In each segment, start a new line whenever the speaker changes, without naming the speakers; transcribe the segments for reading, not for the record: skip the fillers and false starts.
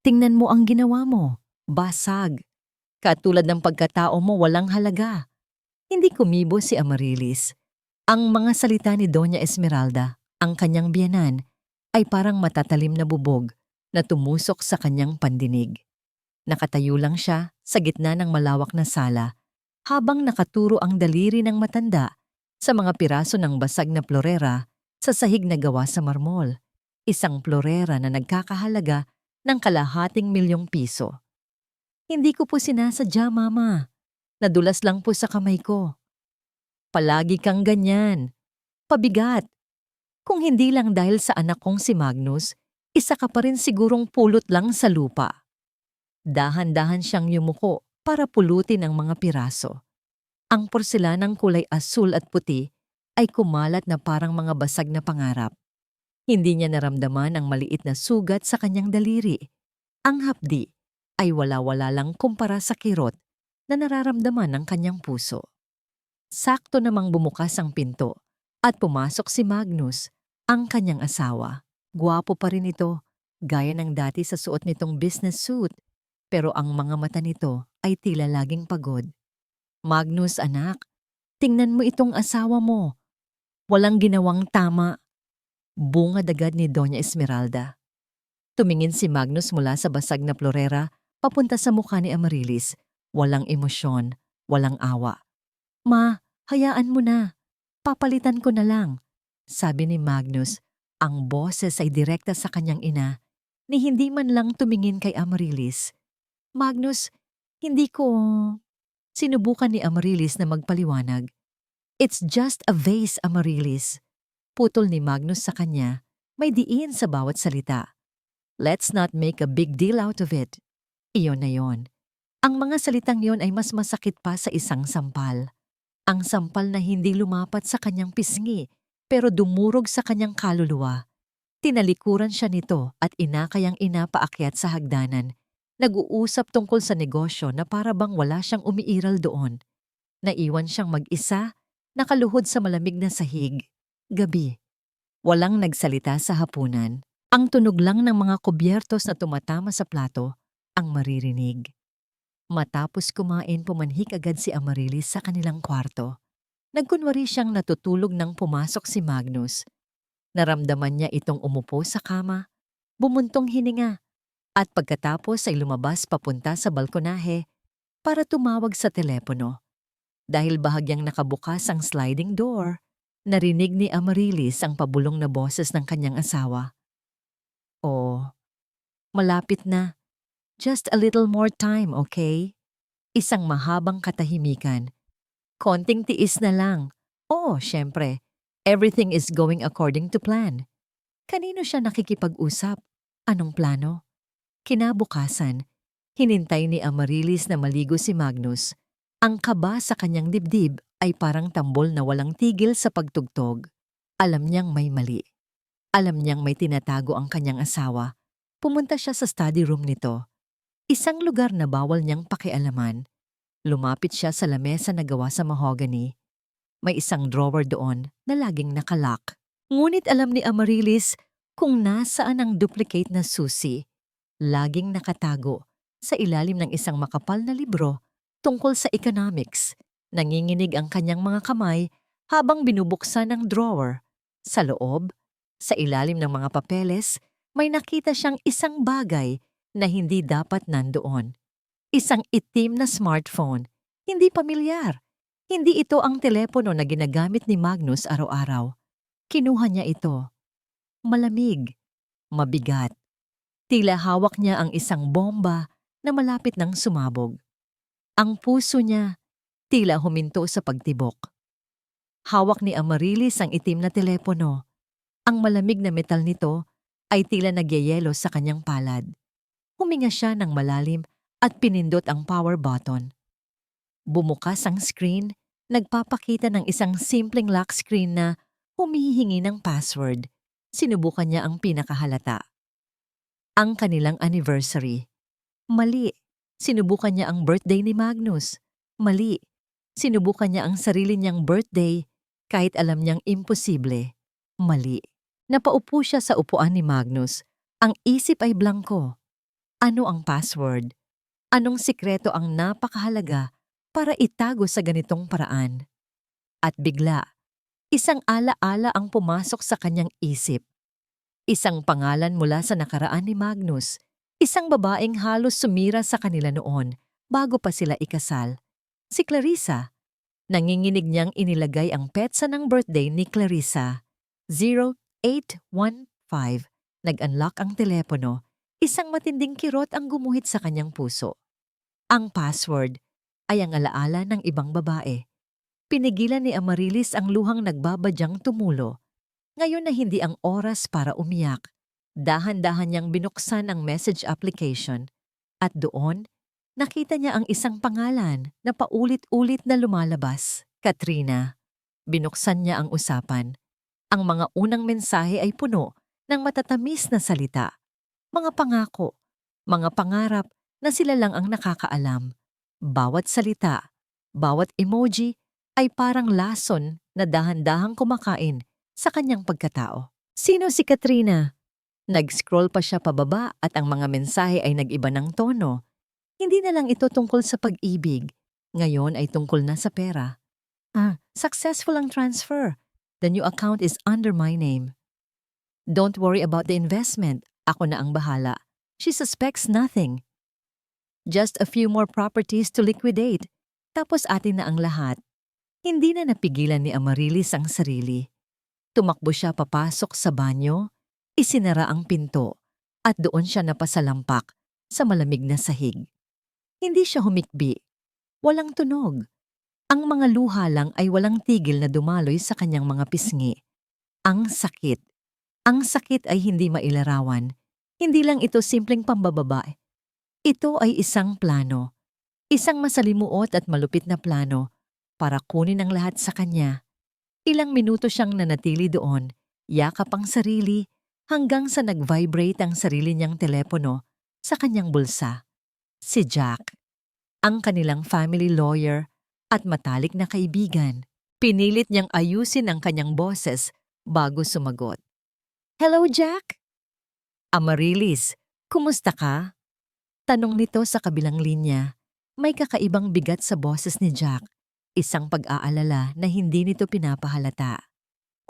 Tingnan mo ang ginawa mo. Basag. Katulad ng pagkatao mo walang halaga. Hindi kumibo si Amarilis. Ang mga salita ni Doña Esmeralda, ang kanyang biyenan, ay parang matatalim na bubog na tumusok sa kanyang pandinig. Nakatayo lang siya sa gitna ng malawak na sala habang nakaturo ang daliri ng matanda sa mga piraso ng basag na plorera sa sahig na gawa sa marmol. Isang plorera na nagkakahalaga ng ₱250,000. Hindi ko po sinasadya, Mama. Nadulas lang po sa kamay ko. Palagi kang ganyan. Pabigat. Kung hindi lang dahil sa anak kong si Magnus, isa ka pa rin sigurong pulot lang sa lupa. Dahan-dahan siyang yumuko para pulutin ang mga piraso. Ang porselanang kulay asul at puti ay kumalat na parang mga basag na pangarap. Hindi niya naramdaman ang maliit na sugat sa kanyang daliri. Ang hapdi ay wala-wala lang kumpara sa kirot na nararamdaman ng kanyang puso. Sakto namang bumukas ang pinto at pumasok si Magnus, ang kanyang asawa. Gwapo pa rin ito, gaya ng dati sa suot nitong business suit, pero ang mga mata nito ay tila laging pagod. Magnus, anak, tingnan mo itong asawa mo. Walang ginawang tama. Bungad agad ni Doña Esmeralda. Tumingin si Magnus mula sa basag na plorera papunta sa mukha ni Amarilis. Walang emosyon, walang awa. Ma, hayaan mo na. Papalitan ko na lang. Sabi ni Magnus, ang boses ay direkta sa kanyang ina, ni hindi man lang tumingin kay Amarilis. Magnus, hindi ko... Sinubukan ni Amarilis na magpaliwanag. It's just a vase, Amarilis. Putol ni Magnus sa kanya, may diin sa bawat salita. Let's not make a big deal out of it. Iyon na yon. Ang mga salitang yon ay mas masakit pa sa isang sampal. Ang sampal na hindi lumapat sa kanyang pisngi, pero dumurog sa kanyang kaluluwa. Tinalikuran siya nito at inakayang paakyat sa hagdanan. Nag-uusap tungkol sa negosyo na para bang wala siyang umiiral doon. Naiwan siyang mag-isa, nakaluhod sa malamig na sahig. Gabi. Walang nagsalita sa hapunan. Ang tunog lang ng mga kubyertos na tumatama sa plato ang maririnig. Matapos kumain, pumanhik agad si Amarilis sa kanilang kwarto. Nagkunwari siyang natutulog nang pumasok si Magnus. Naramdaman niya itong umupo sa kama, bumuntong hininga, at pagkatapos ay lumabas papunta sa balkonahe para tumawag sa telepono. Dahil bahagyang nakabukas ang sliding door, narinig ni Amarilis ang pabulong na boses ng kanyang asawa. Oh, malapit na. Just a little more time, okay? Isang mahabang katahimikan. Konting tiis na lang. Oo, syempre. Everything is going according to plan. Kanino siya nakikipag-usap? Anong plano? Kinabukasan, hinintay ni Amarilis na maligo si Magnus. Ang kaba sa kanyang dibdib ay parang tambol na walang tigil sa pagtugtog. Alam niyang may mali. Alam niyang may tinatago ang kanyang asawa. Pumunta siya sa study room nito. Isang lugar na bawal niyang pakialaman. Lumapit siya sa lamesa na gawa sa mahogany. May isang drawer doon na laging nakalock. Ngunit alam ni Amarilis kung nasaan ang duplicate na susi. Laging nakatago sa ilalim ng isang makapal na libro tungkol sa economics. Nanginginig ang kanyang mga kamay habang binubuksan ang drawer. Sa loob, sa ilalim ng mga papeles, may nakita siyang isang bagay na hindi dapat nandoon. Isang itim na smartphone. Hindi pamilyar. Hindi ito ang telepono na ginagamit ni Magnus araw-araw. Kinuha niya ito. Malamig. Mabigat. Tila hawak niya ang isang bomba na malapit nang sumabog. Ang puso niya, tila huminto sa pagtibok. Hawak ni Amarilis ang itim na telepono. Ang malamig na metal nito ay tila nagyayelo sa kanyang palad. Huminga siya ng malalim at pinindot ang power button. Bumukas ang screen, nagpapakita ng isang simpleng lock screen na humihingi ng password. Sinubukan niya ang pinakahalata. Ang kanilang anniversary. Mali. Sinubukan niya ang birthday ni Magnus. Mali. Sinubukan niya ang sarili niyang birthday kahit alam niyang imposible. Mali. Napaupo siya sa upuan ni Magnus. Ang isip ay blangko. Ano ang password? Anong sikreto ang napakahalaga para itago sa ganitong paraan? At bigla, isang ala-ala ang pumasok sa kanyang isip. Isang pangalan mula sa nakaraan ni Magnus. Isang babaeng halos sumira sa kanila noon bago pa sila ikasal. Si Clarissa. Nanginginig niyang inilagay ang petsa ng birthday ni Clarissa. 0815. Nag-unlock ang telepono. Isang matinding kirot ang gumuhit sa kanyang puso. Ang password ay ang alaala ng ibang babae. Pinigilan ni Amarilis ang luhang nagbabadyang tumulo. Ngayon na hindi ang oras para umiyak, dahan-dahan niyang binuksan ang message application at doon, nakita niya ang isang pangalan na paulit-ulit na lumalabas, Katrina. Binuksan niya ang usapan. Ang mga unang mensahe ay puno ng matatamis na salita. Mga pangako, mga pangarap na sila lang ang nakakaalam. Bawat salita, bawat emoji ay parang lason na dahan-dahang kumakain sa kanyang pagkatao. Sino si Katrina? Nag-scroll pa siya pababa at ang mga mensahe ay nag-iba ng tono. Hindi na lang ito tungkol sa pag-ibig. Ngayon ay tungkol na sa pera. Successful ang transfer. The new account is under my name. Don't worry about the investment. Ako na ang bahala. She suspects nothing. Just a few more properties to liquidate. Tapos atin na ang lahat. Hindi na napigilan ni Amarilis ang sarili. Tumakbo siya papasok sa banyo, isinara ang pinto, at doon siya napasalampak sa malamig na sahig. Hindi siya humikbi. Walang tunog. Ang mga luha lang ay walang tigil na dumaloy sa kanyang mga pisngi. Ang sakit. Ang sakit ay hindi mailarawan. Hindi lang ito simpleng pambababae. Ito ay isang plano. Isang masalimuot at malupit na plano para kunin ang lahat sa kanya. Ilang minuto siyang nanatili doon, yakap ang sarili, hanggang sa nag-vibrate ang sarili niyang telepono sa kanyang bulsa. Si Jack, ang kanilang family lawyer at matalik na kaibigan. Pinilit niyang ayusin ang kanyang boses bago sumagot. Hello, Jack? Amarilis, kumusta ka? Tanong nito sa kabilang linya. May kakaibang bigat sa boses ni Jack. Isang pag-aalala na hindi nito pinapahalata.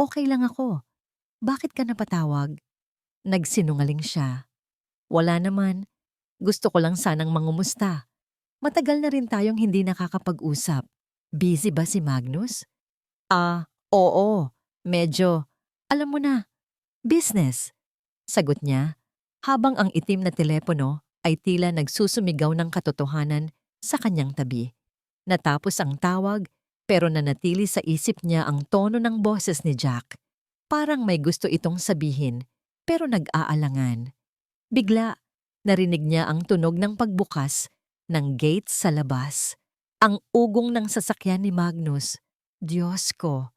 Okay lang ako. Bakit ka napatawag? Nagsinungaling siya. Wala naman. Gusto ko lang sanang mangumusta. Matagal na rin tayong hindi nakakapag-usap. Busy ba si Magnus? Oo. Medyo. Alam mo na. Business. Sagot niya, habang ang itim na telepono ay tila nagsusumigaw ng katotohanan sa kanyang tabi. Natapos ang tawag, pero nanatili sa isip niya ang tono ng boses ni Jack. Parang may gusto itong sabihin, pero nag-aalangan. Bigla, narinig niya ang tunog ng pagbukas ng gate sa labas. Ang ugong ng sasakyan ni Magnus. Diyos ko!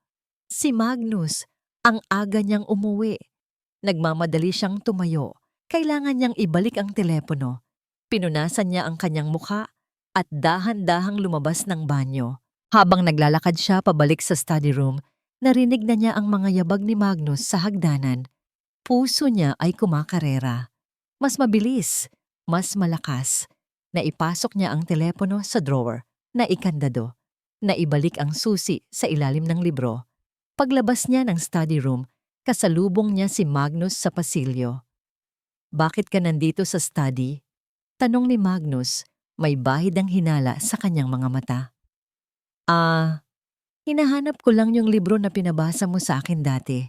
Si Magnus, ang aga niyang umuwi. Nagmamadali siyang tumayo. Kailangan niyang ibalik ang telepono. Pinunasan niya ang kanyang mukha at dahan-dahang lumabas ng banyo. Habang naglalakad siya pabalik sa study room, narinig na niya ang mga yabag ni Magnus sa hagdanan. Puso niya ay kumakarera. Mas mabilis, mas malakas. Naipasok niya ang telepono sa drawer, naikandado. Naibalik ang susi sa ilalim ng libro. Paglabas niya ng study room, kasalubong niya si Magnus sa pasilyo. Bakit ka nandito sa study? Tanong ni Magnus. May bahid ang hinala sa kanyang mga mata. Hinahanap ko lang yung libro na pinabasa mo sa akin dati.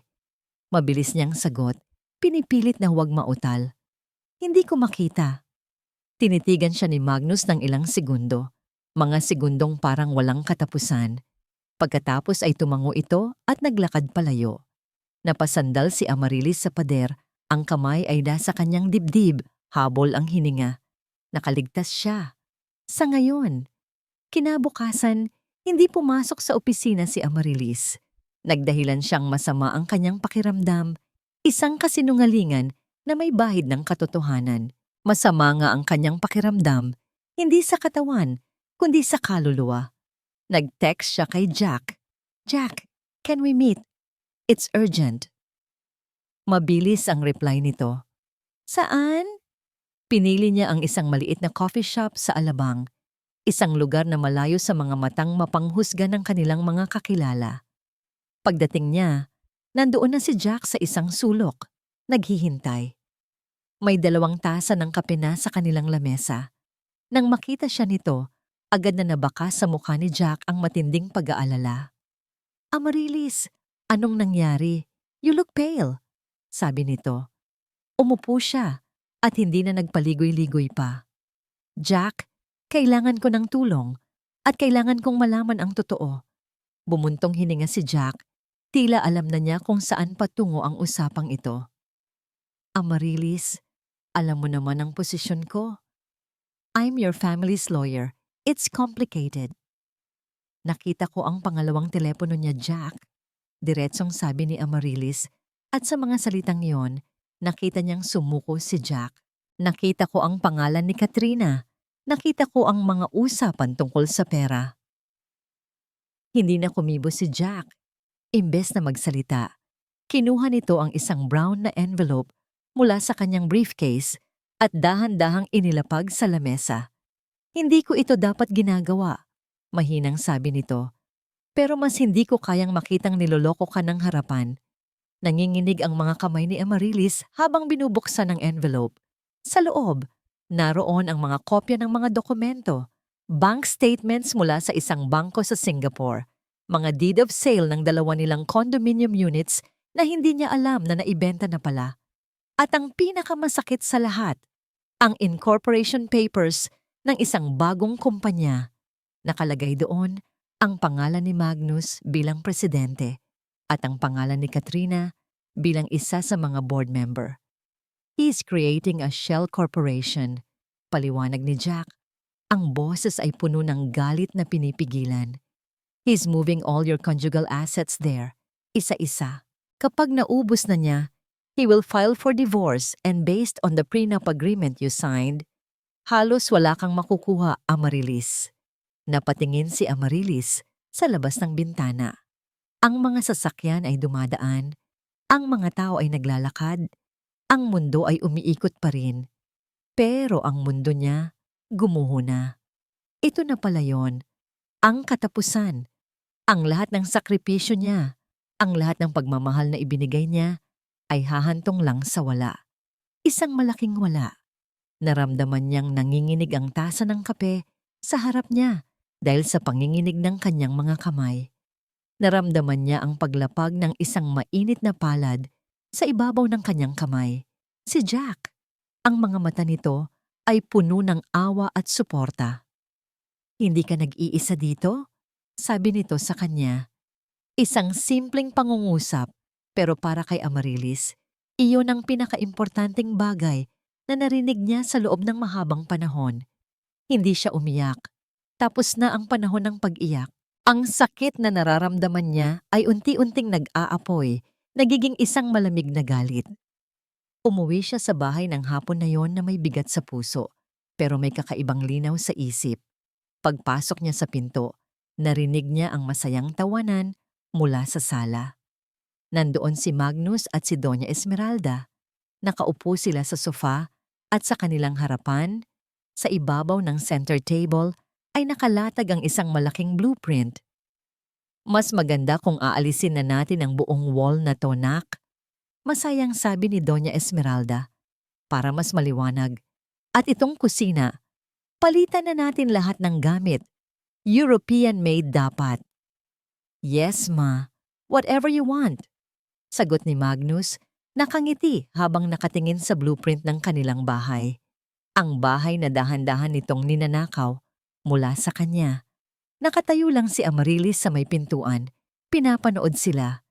Mabilis niyang sagot, pinipilit na huwag mautal. Hindi ko makita. Tinitigan siya ni Magnus ng ilang segundo, mga segundong parang walang katapusan. Pagkatapos ay tumango ito at naglakad palayo. Napasandal si Amarilis sa pader, ang kamay ay nasa kanyang dibdib, habol ang hininga. Nakaligtas siya. Sa ngayon, kinabukasan, hindi pumasok sa opisina si Amarilis. Nagdahilan siyang masama ang kanyang pakiramdam, isang kasinungalingan na may bahid ng katotohanan. Masama nga ang kanyang pakiramdam, hindi sa katawan, kundi sa kaluluwa. Nag-text siya kay Jack. Jack, can we meet? It's urgent. Mabilis ang reply nito. Saan? Pinili niya ang isang maliit na coffee shop sa Alabang, isang lugar na malayo sa mga matang mapanghusga ng kanilang mga kakilala. Pagdating niya, nandoon na si Jack sa isang sulok, naghihintay. May 2 tasa ng kape na sa kanilang lamesa. Nang makita siya nito, agad na nabaka sa mukha ni Jack ang matinding pag-aalala. "Amaryllis, anong nangyari? You look pale," sabi nito. Umupo siya at hindi na nagpaligoy-ligoy pa. "Jack, kailangan ko ng tulong at kailangan kong malaman ang totoo." Bumuntong hininga si Jack, tila alam na niya kung saan patungo ang usapang ito. "Amaryllis, alam mo naman ang posisyon ko. I'm your family's lawyer. It's complicated." Nakita ko ang pangalawang telepono niya, Jack. Diretsong sabi ni Amaryllis, at sa mga salitang yon, nakita niyang sumuko si Jack. "Nakita ko ang pangalan ni Katrina. Nakita ko ang mga usapan tungkol sa pera." Hindi na kumibo si Jack. Imbes na magsalita, kinuha nito ang isang brown na envelope mula sa kanyang briefcase at dahan-dahang inilapag sa lamesa. "Hindi ko ito dapat ginagawa," mahinang sabi nito. "Pero mas hindi ko kayang makitang niloloko ka ng harapan." Nanginginig ang mga kamay ni Amaryllis habang binubuksan ang envelope. Sa loob, naroon ang mga kopya ng mga dokumento, bank statements mula sa isang bangko sa Singapore, mga deed of sale ng 2 nilang condominium units na hindi niya alam na naibenta na pala. At ang pinakamasakit sa lahat, ang incorporation papers ng isang bagong kumpanya. Nakalagay doon ang pangalan ni Magnus bilang presidente at ang pangalan ni Katrina bilang isa sa mga board member. "He's creating a shell corporation," paliwanag ni Jack. Ang boses ay puno ng galit na pinipigilan. "He's moving all your conjugal assets there, isa-isa. Kapag naubos na niya, he will file for divorce and based on the prenup agreement you signed, halos wala kang makukuha, Amaryllis." Napatingin si Amaryllis sa labas ng bintana. Ang mga sasakyan ay dumadaan, ang mga tao ay naglalakad, ang mundo ay umiikot pa rin. Pero ang mundo niya, gumuho na. Ito na pala yon, ang katapusan. Ang lahat ng sakripisyo niya, ang lahat ng pagmamahal na ibinigay niya, ay hahantong lang sa wala. Isang malaking wala. Naramdaman niyang nanginginig ang tasa ng kape sa harap niya dahil sa panginginig ng kanyang mga kamay. Naramdaman niya ang paglapag ng isang mainit na palad sa ibabaw ng kanyang kamay. Si Jack. Ang mga mata nito ay puno ng awa at suporta. "Hindi ka nag-iisa dito?" sabi nito sa kanya. Isang simpleng pangungusap, pero para kay Amaryllis, iyon ang pinakaimportanteng bagay na narinig niya sa loob ng mahabang panahon. Hindi siya umiyak. Tapos na ang panahon ng pag-iyak. Ang sakit na nararamdaman niya ay unti-unting nag-aapoy, nagiging isang malamig na galit. Umuwi siya sa bahay ng hapon na yon na may bigat sa puso, pero may kakaibang linaw sa isip. Pagpasok niya sa pinto, narinig niya ang masayang tawanan mula sa sala. Nandoon si Magnus at si Doña Esmeralda. Nakaupo sila sa sofa at sa kanilang harapan, sa ibabaw ng center table, ay nakalatag ang isang malaking blueprint. "Mas maganda kung aalisin na natin ang buong wall na to, nak," masayang sabi ni Doña Esmeralda, "para mas maliwanag. At itong kusina, palitan na natin lahat ng gamit. European-made dapat." "Yes, ma. Whatever you want," sagot ni Magnus, nakangiti habang nakatingin sa blueprint ng kanilang bahay. Ang bahay na dahan-dahan nitong ninanakaw mula sa kanya. Nakatayo lang si Amaryllis sa may pintuan. Pinapanood sila.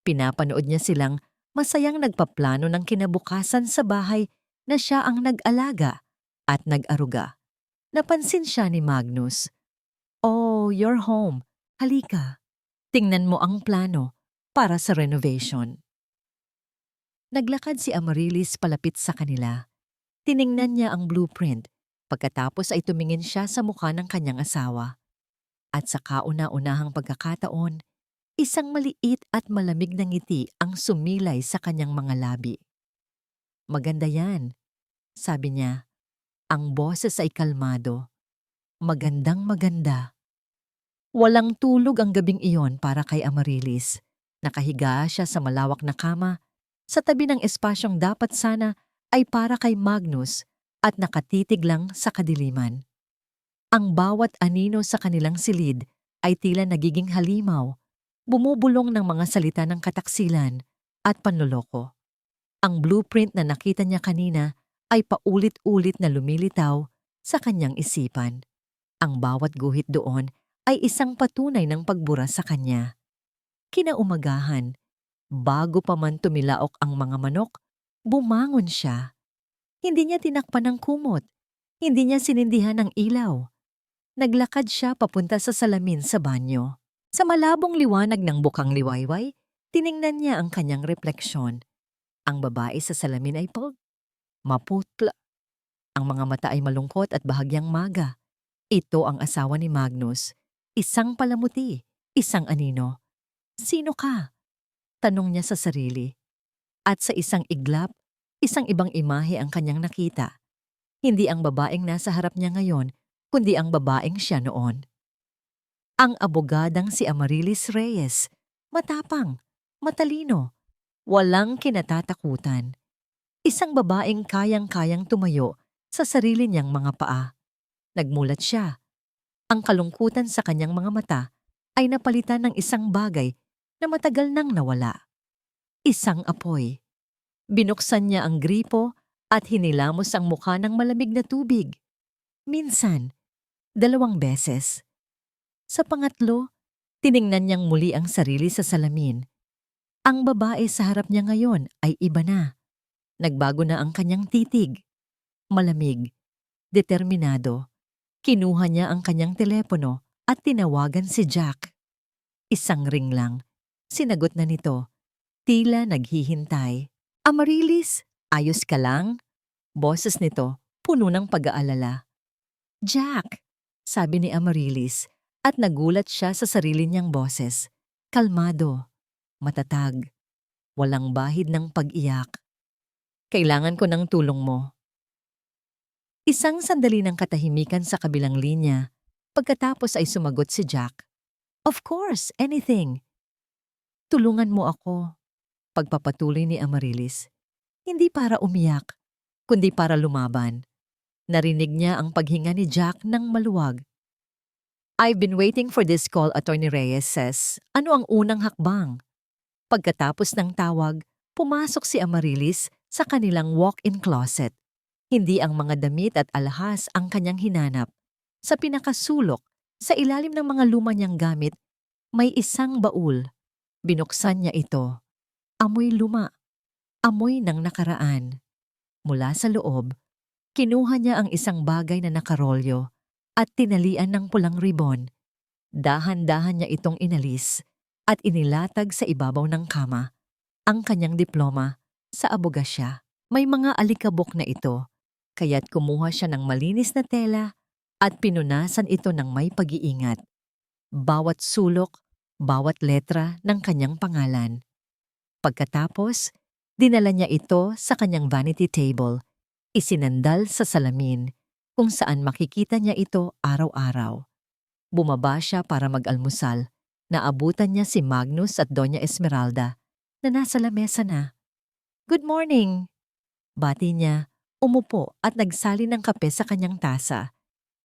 Pinapanood niya silang masayang nagpaplano ng kinabukasan sa bahay na siya ang nag-alaga at nag-aruga. Napansin siya ni Magnus. "Oh, you're home. Halika. Tingnan mo ang plano para sa renovation." Naglakad si Amaryllis palapit sa kanila. Tiningnan niya ang blueprint. Pagkatapos ay tumingin siya sa mukha ng kanyang asawa. At sa kauna-unahang pagkakataon, isang maliit at malamig na ngiti ang sumilay sa kanyang mga labi. "Maganda yan," sabi niya. Ang boses ay kalmado, magandang maganda. Walang tulog ang gabing iyon para kay Amarilis. Nakahiga siya sa malawak na kama, sa tabi ng espasyong dapat sana ay para kay Magnus at nakatitig lang sa kadiliman. Ang bawat anino sa kanilang silid ay tila nagiging halimaw, bumubulong ng mga salita ng kataksilan at panloloko. Ang blueprint na nakita niya kanina ay paulit-ulit na lumilitaw sa kanyang isipan. Ang bawat guhit doon ay isang patunay ng pagbura sa kanya. Kinaumagahan, bago pa man tumilaok ang mga manok, bumangon siya. Hindi niya tinakpan ng kumot, hindi niya sinindihan ng ilaw. Naglakad siya papunta sa salamin sa banyo. Sa malabong liwanag ng bukang liwayway, tiningnan niya ang kanyang refleksyon. Ang babae sa salamin ay maputla. Ang mga mata ay malungkot at bahagyang maga. Ito ang asawa ni Magnus. Isang palamuti, isang anino. Sino ka? Tanong niya sa sarili. At sa isang iglap, isang ibang imahe ang kanyang nakita. Hindi ang babaeng nasa harap niya ngayon, kundi ang babaeng siya noon. Ang abogadang si Amarilis Reyes, matapang, matalino, walang kinatatakutan. Isang babaeng kayang-kayang tumayo sa sarili niyang mga paa. Nagmulat siya. Ang kalungkutan sa kanyang mga mata ay napalitan ng isang bagay na matagal nang nawala. Isang apoy. Binuksan niya ang gripo at hinilamos ang mukha ng malamig na tubig. Minsan, 2 beses. Sa pangatlo, tiningnan niyang muli ang sarili sa salamin. Ang babae sa harap niya ngayon ay iba na. Nagbago na ang kanyang titig. Malamig, determinado. Kinuha niya ang kanyang telepono at tinawagan si Jack. Isang ring lang. Sinagot na nito. Tila naghihintay. Amarilis, ayos ka lang? Boses nito, puno ng pag-aalala. Jack, sabi ni Amarilis at nagulat siya sa sarili niyang boses. Kalmado, matatag, walang bahid ng pag-iyak. Kailangan ko ng tulong mo. Isang sandali ng katahimikan sa kabilang linya, pagkatapos ay sumagot si Jack. Of course, anything. Tulungan mo ako, pagpapatuloy ni Amarilis. Hindi para umiyak, kundi para lumaban. Narinig niya ang paghinga ni Jack ng maluwag. I've been waiting for this call, Attorney Reyes says. Ano ang unang hakbang? Pagkatapos ng tawag, pumasok si Amarilis sa kanilang walk-in closet. Hindi ang mga damit at alahas ang kanyang hinanap. Sa pinakasulok, sa ilalim ng mga luma niyang gamit, may isang baul. Binuksan niya ito. Amoy luma. Amoy ng nakaraan. Mula sa loob, kinuha niya ang isang bagay na nakarolyo at tinalian ng pulang ribon. Dahan-dahan niya itong inalis at inilatag sa ibabaw ng kama. Ang kanyang diploma sa abogasya. May mga alikabok na ito, kaya't kumuha siya ng malinis na tela at pinunasan ito ng may pag-iingat. Bawat sulok, bawat letra ng kanyang pangalan. Pagkatapos, dinala niya ito sa kanyang vanity table. Isinandal sa salamin kung saan makikita niya ito araw-araw. Bumaba siya para mag-almusal. Naabutan niya si Magnus at Doña Esmeralda na nasa lamesa na. Good morning! Bati niya, umupo at nagsali ng kape sa kanyang tasa.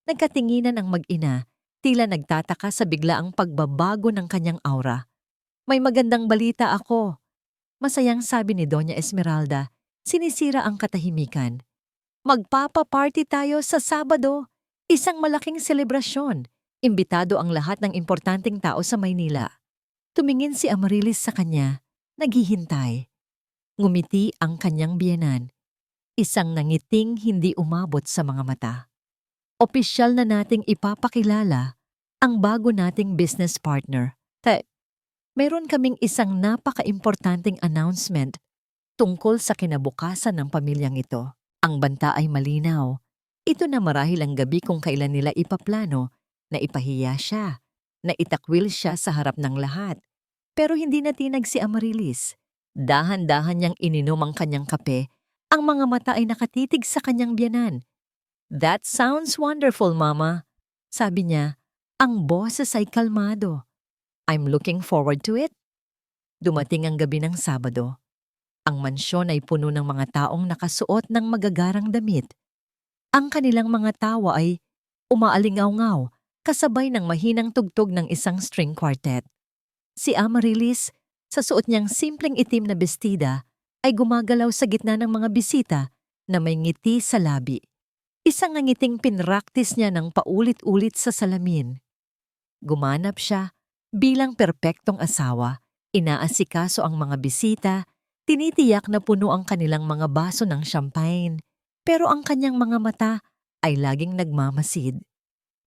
Nagkatinginan ang mag-ina, tila nagtataka sa biglaang pagbabago ng kanyang aura. May magandang balita ako. Masayang sabi ni Doña Esmeralda, sinisira ang katahimikan. Magpapa-party tayo sa Sabado. Isang malaking selebrasyon. Imbitado ang lahat ng importanteng tao sa Maynila. Tumingin si Amarilis sa kanya, naghihintay. Ngumiti ang kanyang biyenan. Isang nangiting hindi umabot sa mga mata. Opisyal na nating ipapakilala ang bago nating business partner. Meron kaming isang napaka-importanting announcement tungkol sa kinabukasan ng pamilyang ito. Ang banta ay malinaw. Ito na marahil ang gabi kung kailan nila ipaplano na ipahiya siya, na itakwil siya sa harap ng lahat. Pero hindi natinag si Amarilis. Dahan-dahan niyang ininom ang kanyang kape. Ang mga mata ay nakatitig sa kanyang biyanan. That sounds wonderful, Mama. Sabi niya, ang boses ay kalmado. I'm looking forward to it. Dumating ang gabi ng Sabado. Ang mansyon ay puno ng mga taong nakasuot ng magagarang damit. Ang kanilang mga tawa ay umaalingaw-ngaw kasabay ng mahinang tugtog ng isang string quartet. Si Amaryllis, sa suot niyang simpleng itim na bestida, ay gumagalaw sa gitna ng mga bisita na may ngiti sa labi. Isang ngiting pinraktis niya ng paulit-ulit sa salamin. Gumanap siya bilang perpektong asawa, inaasikaso ang mga bisita, tinitiyak na puno ang kanilang mga baso ng champagne, pero ang kanyang mga mata ay laging nagmamasid.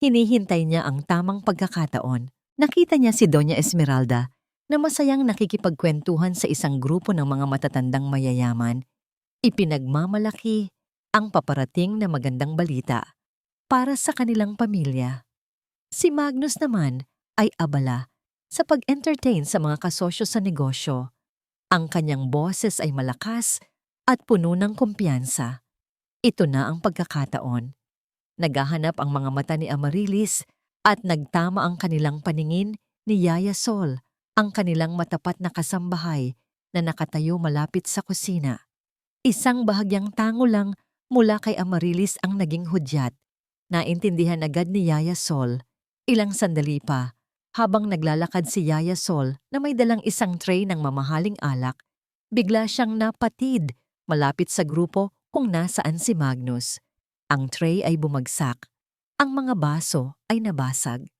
Hinihintay niya ang tamang pagkakataon. Nakita niya si Doña Esmeralda na masayang nakikipagkwentuhan sa isang grupo ng mga matatandang mayayaman. Ipinagmamalaki ang paparating na magandang balita para sa kanilang pamilya. Si Magnus naman ay abala sa pag-entertain sa mga kasosyo sa negosyo. Ang kanyang boses ay malakas at puno ng kumpiyansa. Ito na ang pagkakataon. Naghahanap ang mga mata ni Amaryllis at nagtama ang kanilang paningin ni Yaya Sol, ang kanilang matapat na kasambahay na nakatayo malapit sa kusina. Isang bahagyang tango lang mula kay Amaryllis ang naging hudyat. Naintindihan agad ni Yaya Sol. Ilang sandali pa, habang naglalakad si Yaya Sol na may dalang isang tray ng mamahaling alak, bigla siyang napatid malapit sa grupo kung nasaan si Magnus. Ang tray ay bumagsak. Ang mga baso ay nabasag.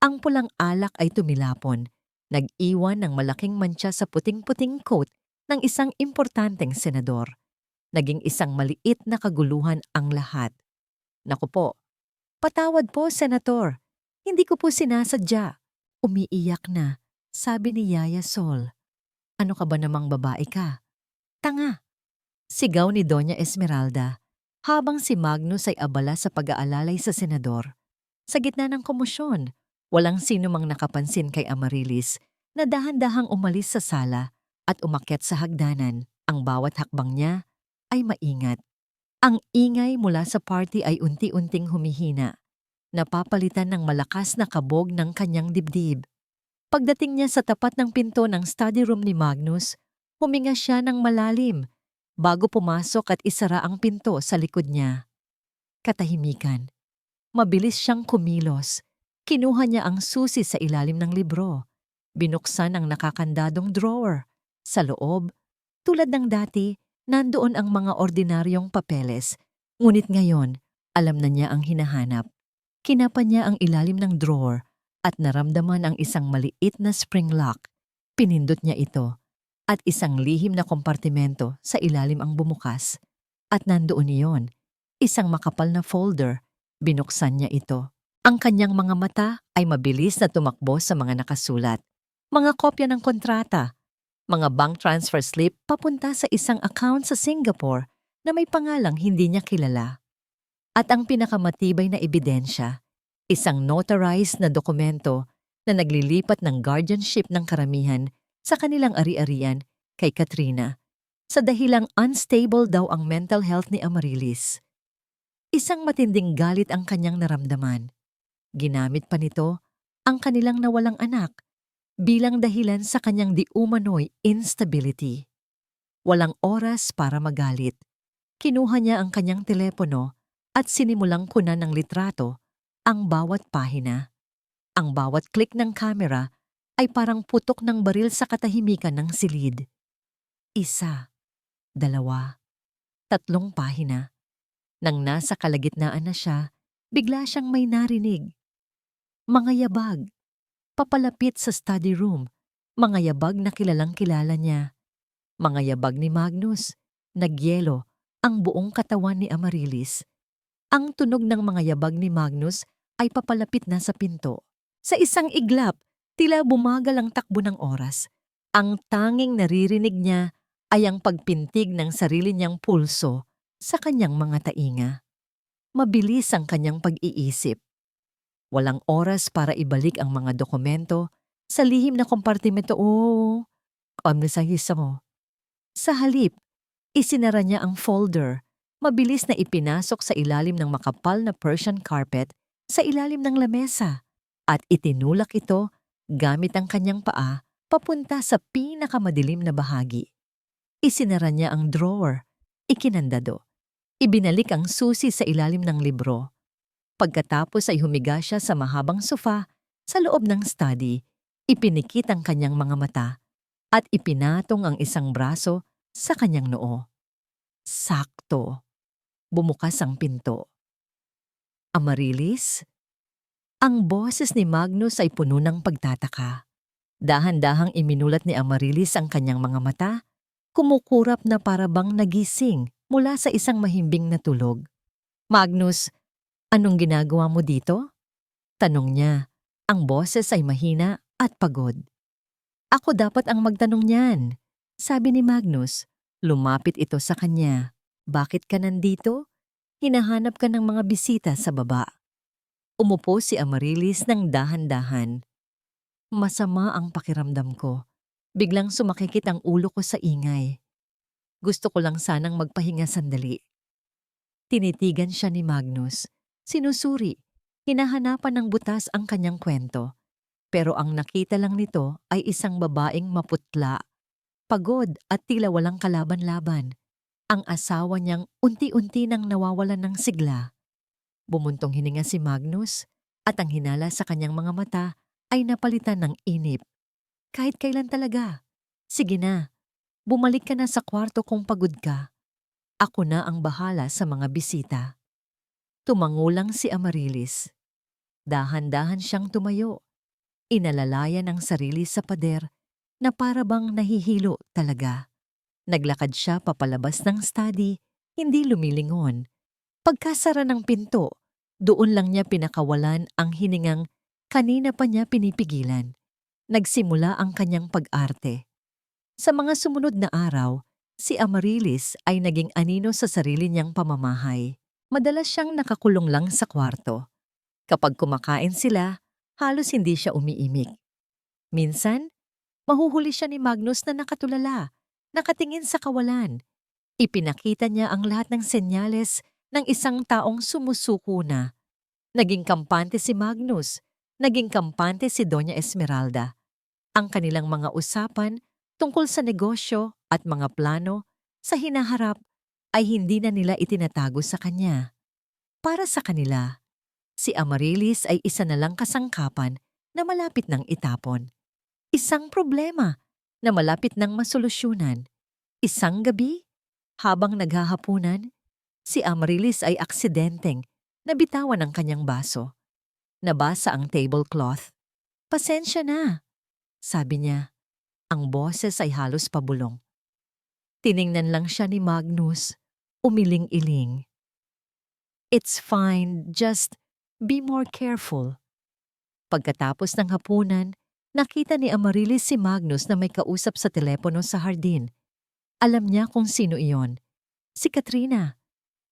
Ang pulang alak ay tumilapon. Nag-iwan ng malaking mantsa sa puting-puting coat ng isang importanteng senador. Naging isang maliit na kaguluhan ang lahat. Naku po, patawad po, Senator. Hindi ko po sinasadya. Umiiyak na, sabi ni Yaya Sol. Ano ka ba namang babae ka? Tanga! Sigaw ni Doña Esmeralda habang si Magnus ay abala sa pag-aalalay sa senador. Sa gitna ng komosyon, walang sino mang nakapansin kay Amaryllis na dahan-dahang umalis sa sala at umakyat sa hagdanan. Ang bawat hakbang niya ay maingat. Ang ingay mula sa party ay unti-unting humihina, napapalitan ng malakas na kabog ng kanyang dibdib. Pagdating niya sa tapat ng pinto ng study room ni Magnus, huminga siya ng malalim bago pumasok at isara ang pinto sa likod niya. Katahimikan. Mabilis siyang kumilos. Kinuha niya ang susi sa ilalim ng libro. Binuksan ang nakakandadong drawer. Sa loob, tulad ng dati, nandoon ang mga ordinaryong papeles. Ngunit ngayon, alam na niya ang hinahanap. Kinapa niya ang ilalim ng drawer at naramdaman ang isang maliit na spring lock. Pinindot niya ito at isang lihim na kompartimento sa ilalim ang bumukas. At nandoon iyon, isang makapal na folder. Binuksan niya ito. Ang kanyang mga mata ay mabilis na tumakbo sa mga nakasulat. Mga kopya ng kontrata, mga bank transfer slip papunta sa isang account sa Singapore na may pangalang hindi niya kilala. At ang pinakamatibay na ebidensya, isang notarized na dokumento na naglilipat ng guardianship ng karamihan sa kanilang ari-arian kay Katrina sa dahilang unstable daw ang mental health ni Amaryllis. Isang matinding galit ang kanyang naramdaman. Ginamit pa nito ang kanilang nawalang anak bilang dahilan sa kanyang di-umano'y instability. Walang oras para magalit. Kinuha niya ang kanyang telepono at sinimulang kunan ng litrato ang bawat pahina. Ang bawat click ng camera ay parang putok ng baril sa katahimikan ng silid. 1, 2, 3 pahina. Nang nasa kalagitnaan na siya, bigla siyang may narinig. Mga yabag. Papalapit sa study room. Mga yabag na kilalang kilala niya. Mga yabag ni Magnus. Nagyelo ang buong katawan ni Amaryllis. Ang tunog ng mga yabag ni Magnus ay papalapit na sa pinto. Sa isang iglap, tila bumagal ang takbo ng oras. Ang tanging naririnig niya ay ang pagpintig ng sarili niyang pulso sa kanyang mga tainga. Mabilis ang kanyang pag-iisip. Walang oras para ibalik ang mga dokumento sa lihim na kompartimento o kamnisahisa mo. Sa halip, isinara niya ang folder, Mabilis na ipinasok sa ilalim ng makapal na Persian carpet sa ilalim ng lamesa at itinulak ito gamit ang kanyang paa papunta sa pinakamadilim na bahagi. Isinara niya ang drawer, ikinandado. Ibinalik ang susi sa ilalim ng libro. Pagkatapos ay humiga siya sa mahabang sofa sa loob ng study, ipinikit ang kanyang mga mata at ipinatong ang isang braso sa kanyang noo. Sakto. Bumukas ang pinto. Amarilis? Ang boses ni Magnus ay puno ng pagtataka. Dahan-dahang iminulat ni Amarilis ang kanyang mga mata, kumukurap na para bang nagising mula sa isang mahimbing na tulog. Magnus, anong ginagawa mo dito? Tanong niya. Ang boses ay mahina at pagod. Ako dapat ang magtanong niyan, sabi ni Magnus. Lumapit ito sa kanya. Bakit ka nandito? Hinahanap ka ng mga bisita sa baba. Umupo si Amarilis ng dahan-dahan. Masama ang pakiramdam ko. Biglang sumakikit ang ulo ko sa ingay. Gusto ko lang sanang magpahinga sandali. Tinitigan siya ni Magnus. Sinusuri. Hinahanapan ng butas ang kanyang kwento. Pero ang nakita lang nito ay isang babaeng maputla, pagod at tila walang kalaban-laban. Ang asawa niyang unti-unti nang nawawalan ng sigla. Bumuntong hininga si Magnus at ang hinala sa kanyang mga mata ay napalitan ng inip. Kahit kailan talaga. Sige na, bumalik ka na sa kwarto kung pagod ka. Ako na ang bahala sa mga bisita. Tumangulang si Amarilis. Dahan-dahan siyang tumayo. Inalalayan ang sarili sa pader na para bang nahihilo talaga. Naglakad siya papalabas ng study, hindi lumilingon. Pagkasara ng pinto, doon lang niya pinakawalan ang hiningang kanina pa niya pinipigilan. Nagsimula ang kanyang pag-arte. Sa mga sumunod na araw, si Amarilis ay naging anino sa sarili niyang pamamahay. Madalas siyang nakakulong lang sa kwarto. Kapag kumakain sila, halos hindi siya umiimik. Minsan, mahuhuli siya ni Magnus na nakatulala, nakatingin sa kawalan. Ipinakita niya ang lahat ng senyales ng isang taong sumusuko na. Naging kampante si Magnus, naging kampante si Doña Esmeralda. Ang kanilang mga usapan tungkol sa negosyo at mga plano sa hinaharap ay hindi na nila itinatago sa kanya. Para sa kanila, si Amarilis ay isa na lang kasangkapan na malapit ng itapon. Isang problema na malapit ng masolusyonan. Isang gabi, habang naghahapunan, si Amarilis ay aksidenteng nabitawan ang kanyang baso. Nabasa ang tablecloth. Pasensya na, sabi niya. Ang boses ay halos pabulong. Tiningnan lang siya ni Magnus, umiling-iling. It's fine, just be more careful. Pagkatapos ng hapunan, nakita ni Amarilis si Magnus na may kausap sa telepono sa hardin. Alam niya kung sino iyon. Si Katrina.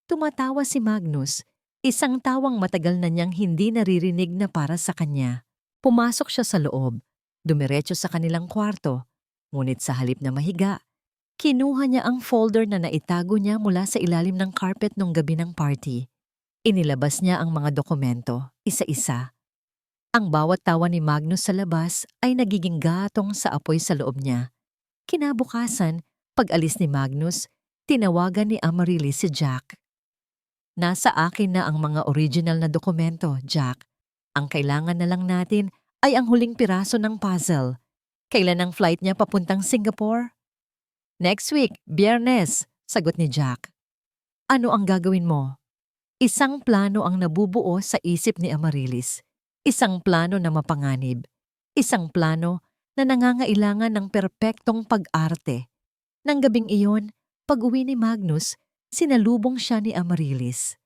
Tumatawa si Magnus, isang tawang matagal na niyang hindi naririnig na para sa kanya. Pumasok siya sa loob, dumiretso sa kanilang kwarto, ngunit sa halip na mahiga, kinuha niya ang folder na naitago niya mula sa ilalim ng carpet nung gabi ng party. Inilabas niya ang mga dokumento, isa-isa. Ang bawat tawa ni Magnus sa labas ay nagiging gatong sa apoy sa loob niya. Kinabukasan, pag-alis ni Magnus, tinawagan ni Amarilis si Jack. Nasa akin na ang mga original na dokumento, Jack. Ang kailangan na lang natin ay ang huling piraso ng puzzle. Kailan ang flight niya papuntang Singapore? Next week, Biyernes, sagot ni Jack. Ano ang gagawin mo? Isang plano ang nabubuo sa isip ni Amarilis. Isang plano na mapanganib. Isang plano na nangangailangan ng perpektong pag-arte. Nang gabing iyon, pag-uwi ni Magnus, sinalubong siya ni Amarilis.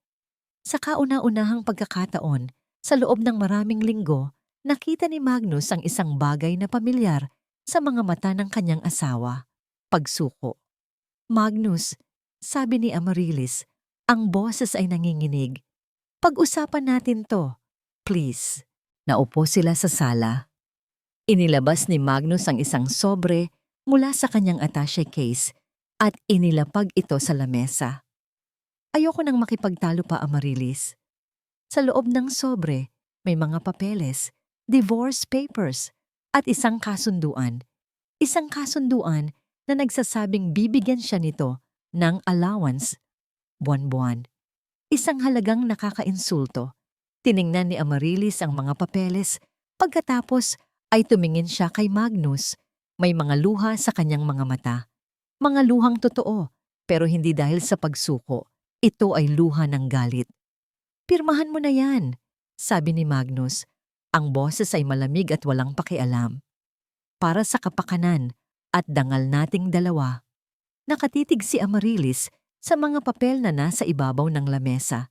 Sa kauna-unahang pagkakataon, sa loob ng maraming linggo, nakita ni Magnus ang isang bagay na pamilyar sa mga mata ng kanyang asawa. Pagsuko. Magnus, sabi ni Amarilis, ang boses ay nanginginig. Pag-usapan natin to, please. Naupo sila sa sala. Inilabas ni Magnus ang isang sobre mula sa kanyang attaché case at inilapag ito sa lamesa. Ayoko nang makipagtalo pa, Amarilis. Sa loob ng sobre, may mga papeles, divorce papers, at isang kasunduan. Isang kasunduan na nagsasabing bibigyan siya nito ng allowance buwan-buwan. Isang halagang nakakainsulto. Tiningnan ni Amarilis ang mga papeles, pagkatapos ay tumingin siya kay Magnus. May mga luha sa kanyang mga mata. Mga luhang totoo, pero hindi dahil sa pagsuko. Ito ay luha ng galit. "Pirmahan mo na yan," sabi ni Magnus. Ang boses ay malamig at walang pakialam. "Para sa kapakanan at dangal nating dalawa." Nakatitig si Amarilis sa mga papel na nasa ibabaw ng lamesa.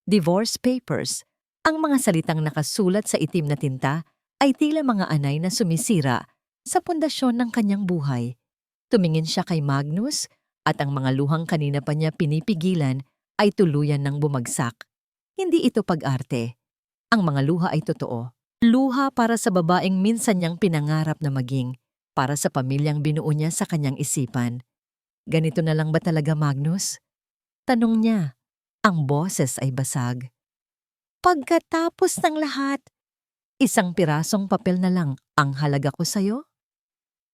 Divorce papers. Ang mga salitang nakasulat sa itim na tinta ay tila mga anay na sumisira sa pundasyon ng kanyang buhay. Tumingin siya kay Magnus at ang mga luhang kanina pa niya pinipigilan ay tuluyan ng bumagsak. Hindi ito pag-arte. Ang mga luha ay totoo. Luha para sa babaeng minsan niyang pinangarap na maging, para sa pamilyang binuo niya sa kanyang isipan. "Ganito na lang ba talaga, Magnus?" tanong niya. Ang boses ay basag. "Pagkatapos ng lahat, isang pirasong papel na lang ang halaga ko sa'yo?"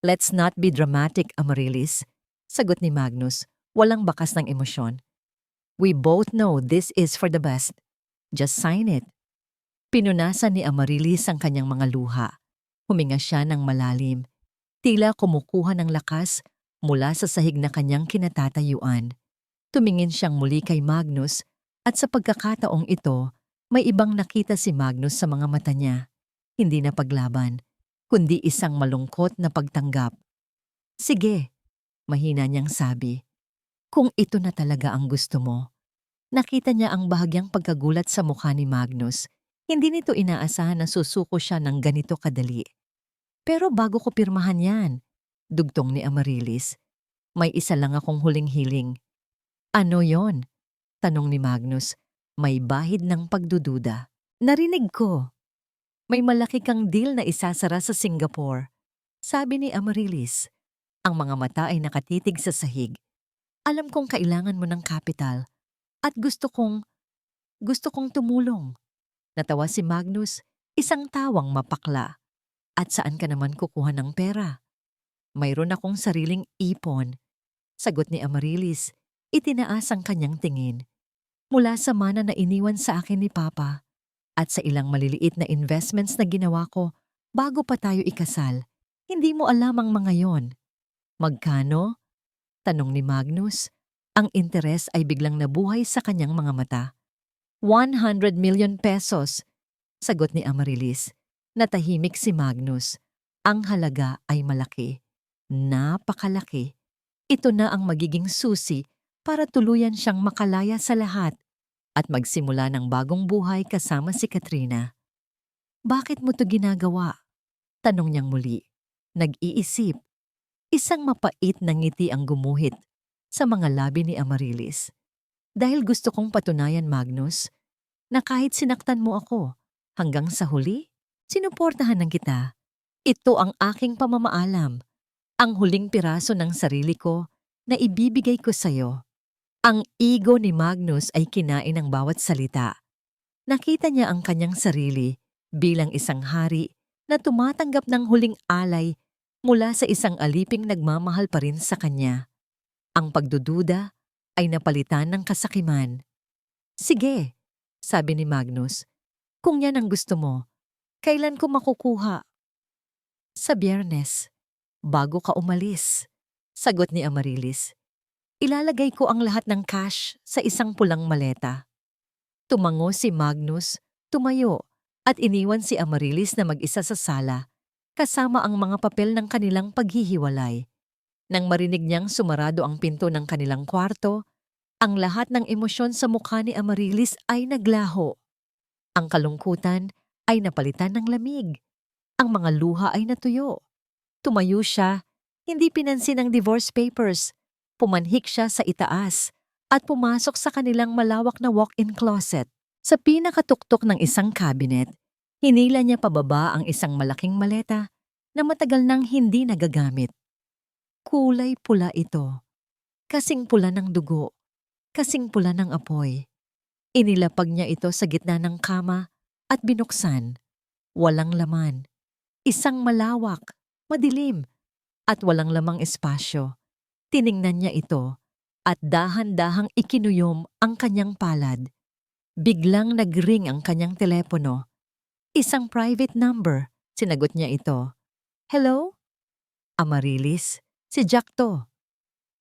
"Let's not be dramatic, Amarilis," sagot ni Magnus, walang bakas ng emosyon. "We both know this is for the best. Just sign it." Pinunasan ni Amarilis ang kanyang mga luha. Huminga siya ng malalim. Tila kumukuha ng lakas mula sa sahig na kanyang kinatatayuan. Tumingin siyang muli kay Magnus at sa pagkakataong ito, may ibang nakita si Magnus sa mga mata niya. Hindi na paglaban, kundi isang malungkot na pagtanggap. "Sige," mahina niyang sabi. "Kung ito na talaga ang gusto mo." Nakita niya ang bahagyang pagkagulat sa mukha ni Magnus. Hindi nito inaasahan na susuko siya ng ganito kadali. "Pero bago ko pirmahan yan," dugtong ni Amarilis, "may isa lang akong huling hiling." "Ano yon?" tanong ni Magnus, may bahid ng pagdududa. "Narinig ko. May malaki kang deal na isasara sa Singapore," sabi ni Amarilis. Ang mga mata ay nakatitig sa sahig. "Alam kong kailangan mo ng kapital at gusto kong tumulong." Natawa si Magnus, isang tawang mapakla. "At saan ka naman kukuha ng pera?" "Mayroon akong sariling ipon," sagot ni Amarilis. Itinaas ang kanyang tingin. "Mula sa mana na iniwan sa akin ni Papa at sa ilang maliliit na investments na ginawa ko bago pa tayo ikasal. Hindi mo alam ang mga yon." "Magkano?" tanong ni Magnus. Ang interes ay biglang nabuhay sa kanyang mga mata. 100 million pesos, sagot ni Amarilis. Natahimik si Magnus. Ang halaga ay malaki. Napakalaki. Ito na ang magiging susi para tuluyan siyang makalaya sa lahat at magsimula ng bagong buhay kasama si Katrina. "Bakit mo to ginagawa?" tanong niyang muli. Nag-iisip. Isang mapait na ngiti ang gumuhit sa mga labi ni Amarilis. "Dahil gusto kong patunayan, Magnus, na kahit sinaktan mo ako, hanggang sa huli, sinuportahan ng kita. Ito ang aking pamamaalam, ang huling piraso ng sarili ko na ibibigay ko sa'yo." Ang ego ni Magnus ay kinain ng bawat salita. Nakita niya ang kanyang sarili bilang isang hari na tumatanggap ng huling alay mula sa isang aliping nagmamahal pa rin sa kanya. Ang pagdududa ay napalitan ng kasakiman. "Sige," sabi ni Magnus. "Kung yan ang gusto mo, kailan ko makukuha?" "Sa Biyernes, bago ka umalis," sagot ni Amarilis. "Ilalagay ko ang lahat ng cash sa isang pulang maleta." Tumango si Magnus, tumayo, at iniwan si Amarilis na mag-isa sa sala, kasama ang mga papel ng kanilang paghihiwalay. Nang marinig niyang sumarado ang pinto ng kanilang kwarto, ang lahat ng emosyon sa mukha ni Amarilis ay naglaho. Ang kalungkutan ay napalitan ng lamig. Ang mga luha ay natuyo. Tumayo siya, hindi pinansin ang divorce papers. Pumanhik siya sa itaas at pumasok sa kanilang malawak na walk-in closet. Sa pinakatuktok ng isang cabinet, hinila niya pababa ang isang malaking maleta na matagal nang hindi nagagamit. Kulay pula ito, kasing pula ng dugo. kasing pula ng apoy. Inilapag niya ito sa gitna ng kama at binuksan. Walang laman. Isang malawak, madilim, at walang lamang espasyo. Tiningnan niya ito at dahan-dahang ikinuyom ang kanyang palad. Biglang nagring ang kanyang telepono. Isang private number. Sinagot niya ito. Hello? Amarilis, si Jack to.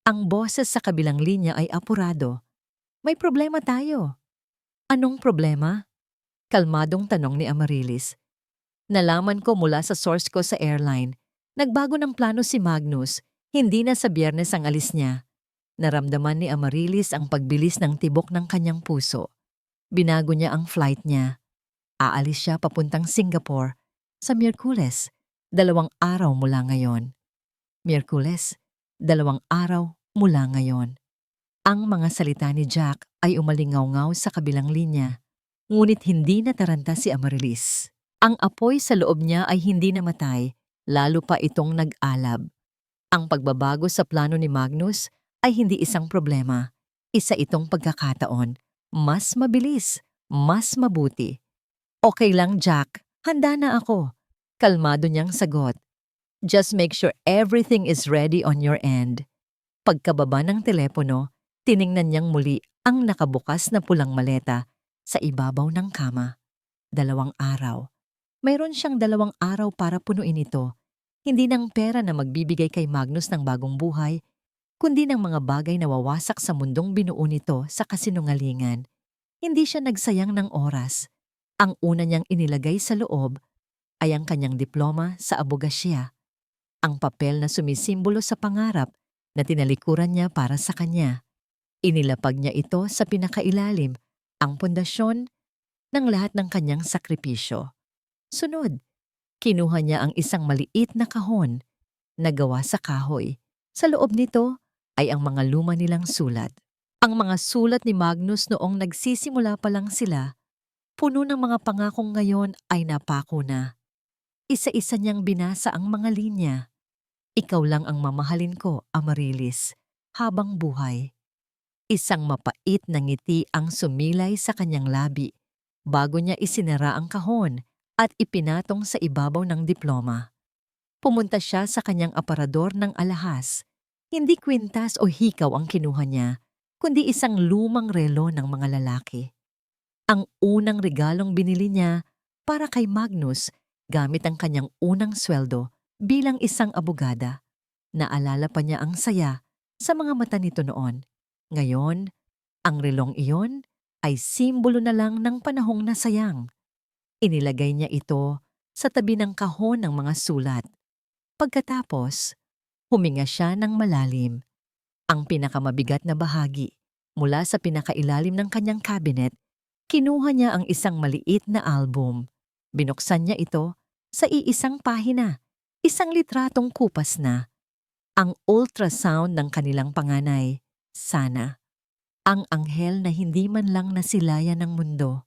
Ang boses sa kabilang linya ay apurado. May problema tayo. Anong problema? Kalmadong tanong ni Amarilis. Nalaman ko mula sa source ko sa airline. Nagbago ng plano si Magnus. Hindi na sa Biyernes ang alis niya. Naramdaman ni Amarilis ang pagbilis ng tibok ng kanyang puso. Binago niya ang flight niya. Aalis siya papuntang Singapore sa Miyerkules, 2 araw mula ngayon. Miyerkules, 2 araw mula ngayon. Ang mga salita ni Jack ay umalingaw-ngaw sa kabilang linya, ngunit hindi nataranta si Amarilis. Ang apoy sa loob niya ay hindi namatay, lalo pa itong nag-alab. Ang pagbabago sa plano ni Magnus ay hindi isang problema. Isa itong pagkakataon. Mas mabilis, mas mabuti. Okay lang, Jack. Handa na ako. Kalmado niyang sagot. Just make sure everything is ready on your end. Pagkababa ng telepono, tiningnan niyang muli ang nakabukas na pulang maleta sa ibabaw ng kama. 2 araw. Mayroon siyang 2 araw para punuin ito. Hindi ng pera na magbibigay kay Magnus ng bagong buhay, kundi ng mga bagay na wawasak sa mundong binuo nito sa kasinungalingan. Hindi siya nagsayang ng oras. Ang una niyang inilagay sa loob ay ang kanyang diploma sa abogasya, ang papel na sumisimbolo sa pangarap na tinalikuran niya para sa kanya. Inilapag niya ito sa pinakailalim, ang pundasyon ng lahat ng kanyang sakripisyo. Sunod, kinuha niya ang isang maliit na kahon na gawa sa kahoy. Sa loob nito ay ang mga luma nilang sulat. Ang mga sulat ni Magnus noong nagsisimula pa lang sila, puno ng mga pangakong ngayon ay napako na. Isa-isa niyang binasa ang mga linya. Ikaw lang ang mamahalin ko, Amarilis, habang buhay. Isang mapait na ngiti ang sumilay sa kanyang labi bago niya isinara ang kahon at ipinatong sa ibabaw ng diploma. Pumunta siya sa kanyang aparador ng alahas. Hindi kwintas o hikaw ang kinuha niya, kundi isang lumang relo ng mga lalaki. Ang unang regalong binili niya para kay Magnus gamit ang kanyang unang sweldo bilang isang abogada. Naalala pa niya ang saya sa mga mata nito noon. Ngayon, ang relong iyon ay simbolo na lang ng panahong nasayang. Inilagay niya ito sa tabi ng kahon ng mga sulat. Pagkatapos, huminga siya ng malalim. Ang pinakamabigat na bahagi mula sa pinakailalim ng kanyang cabinet, kinuha niya ang isang maliit na album. Binuksan niya ito sa iisang pahina, isang litratong kupas na. Ang ultrasound ng kanilang panganay, Sana. Ang anghel na hindi man lang nasilayan ng mundo.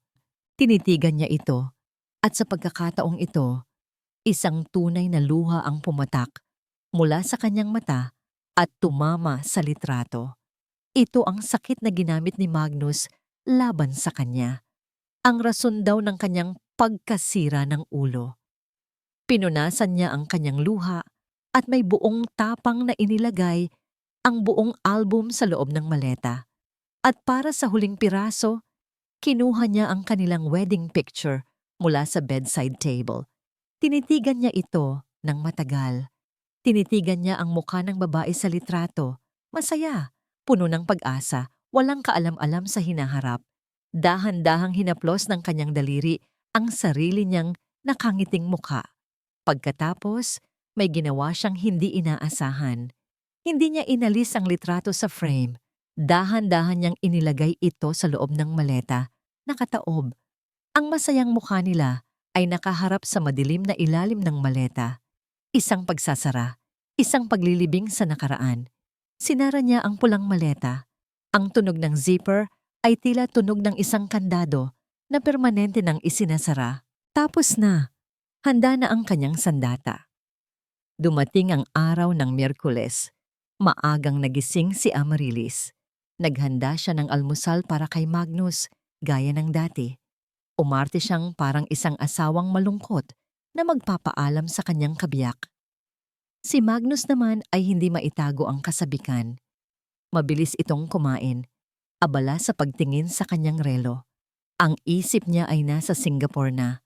Tinitigan niya ito at sa pagkakataong ito, isang tunay na luha ang pumatak mula sa kanyang mata at tumama sa litrato. Ito ang sakit na ginamit ni Magnus laban sa kanya. Ang rason daw ng kanyang pagkasira ng ulo. Pinunasan niya ang kanyang luha at may buong tapang na inilagay ang buong album sa loob ng maleta. At para sa huling piraso, kinuha niya ang kanilang wedding picture mula sa bedside table. Tinitigan niya ito ng matagal. Tinitigan niya ang mukha ng babae sa litrato. Masaya, puno ng pag-asa, walang kaalam-alam sa hinaharap. Dahan-dahang hinaplos ng kanyang daliri ang sarili niyang nakangiting mukha. Pagkatapos, may ginawa siyang hindi inaasahan. Hindi niya inalis ang litrato sa frame. Dahan-dahan niyang inilagay ito sa loob ng maleta, nakataob. Ang masayang mukha nila ay nakaharap sa madilim na ilalim ng maleta. Isang pagsasara, isang paglilibing sa nakaraan. Sinara niya ang pulang maleta. Ang tunog ng zipper ay tila tunog ng isang kandado na permanente nang isinasara. Tapos na. Handa na ang kanyang sandata. Dumating ang araw ng Miyerkules. Maagang nagising si Amarilis. Naghanda siya ng almusal para kay Magnus, gaya ng dati. Umarte siyang parang isang asawang malungkot na magpapaalam sa kanyang kabiyak. Si Magnus naman ay hindi maitago ang kasabikan. Mabilis itong kumain, abala sa pagtingin sa kanyang relo. Ang isip niya ay nasa Singapore na,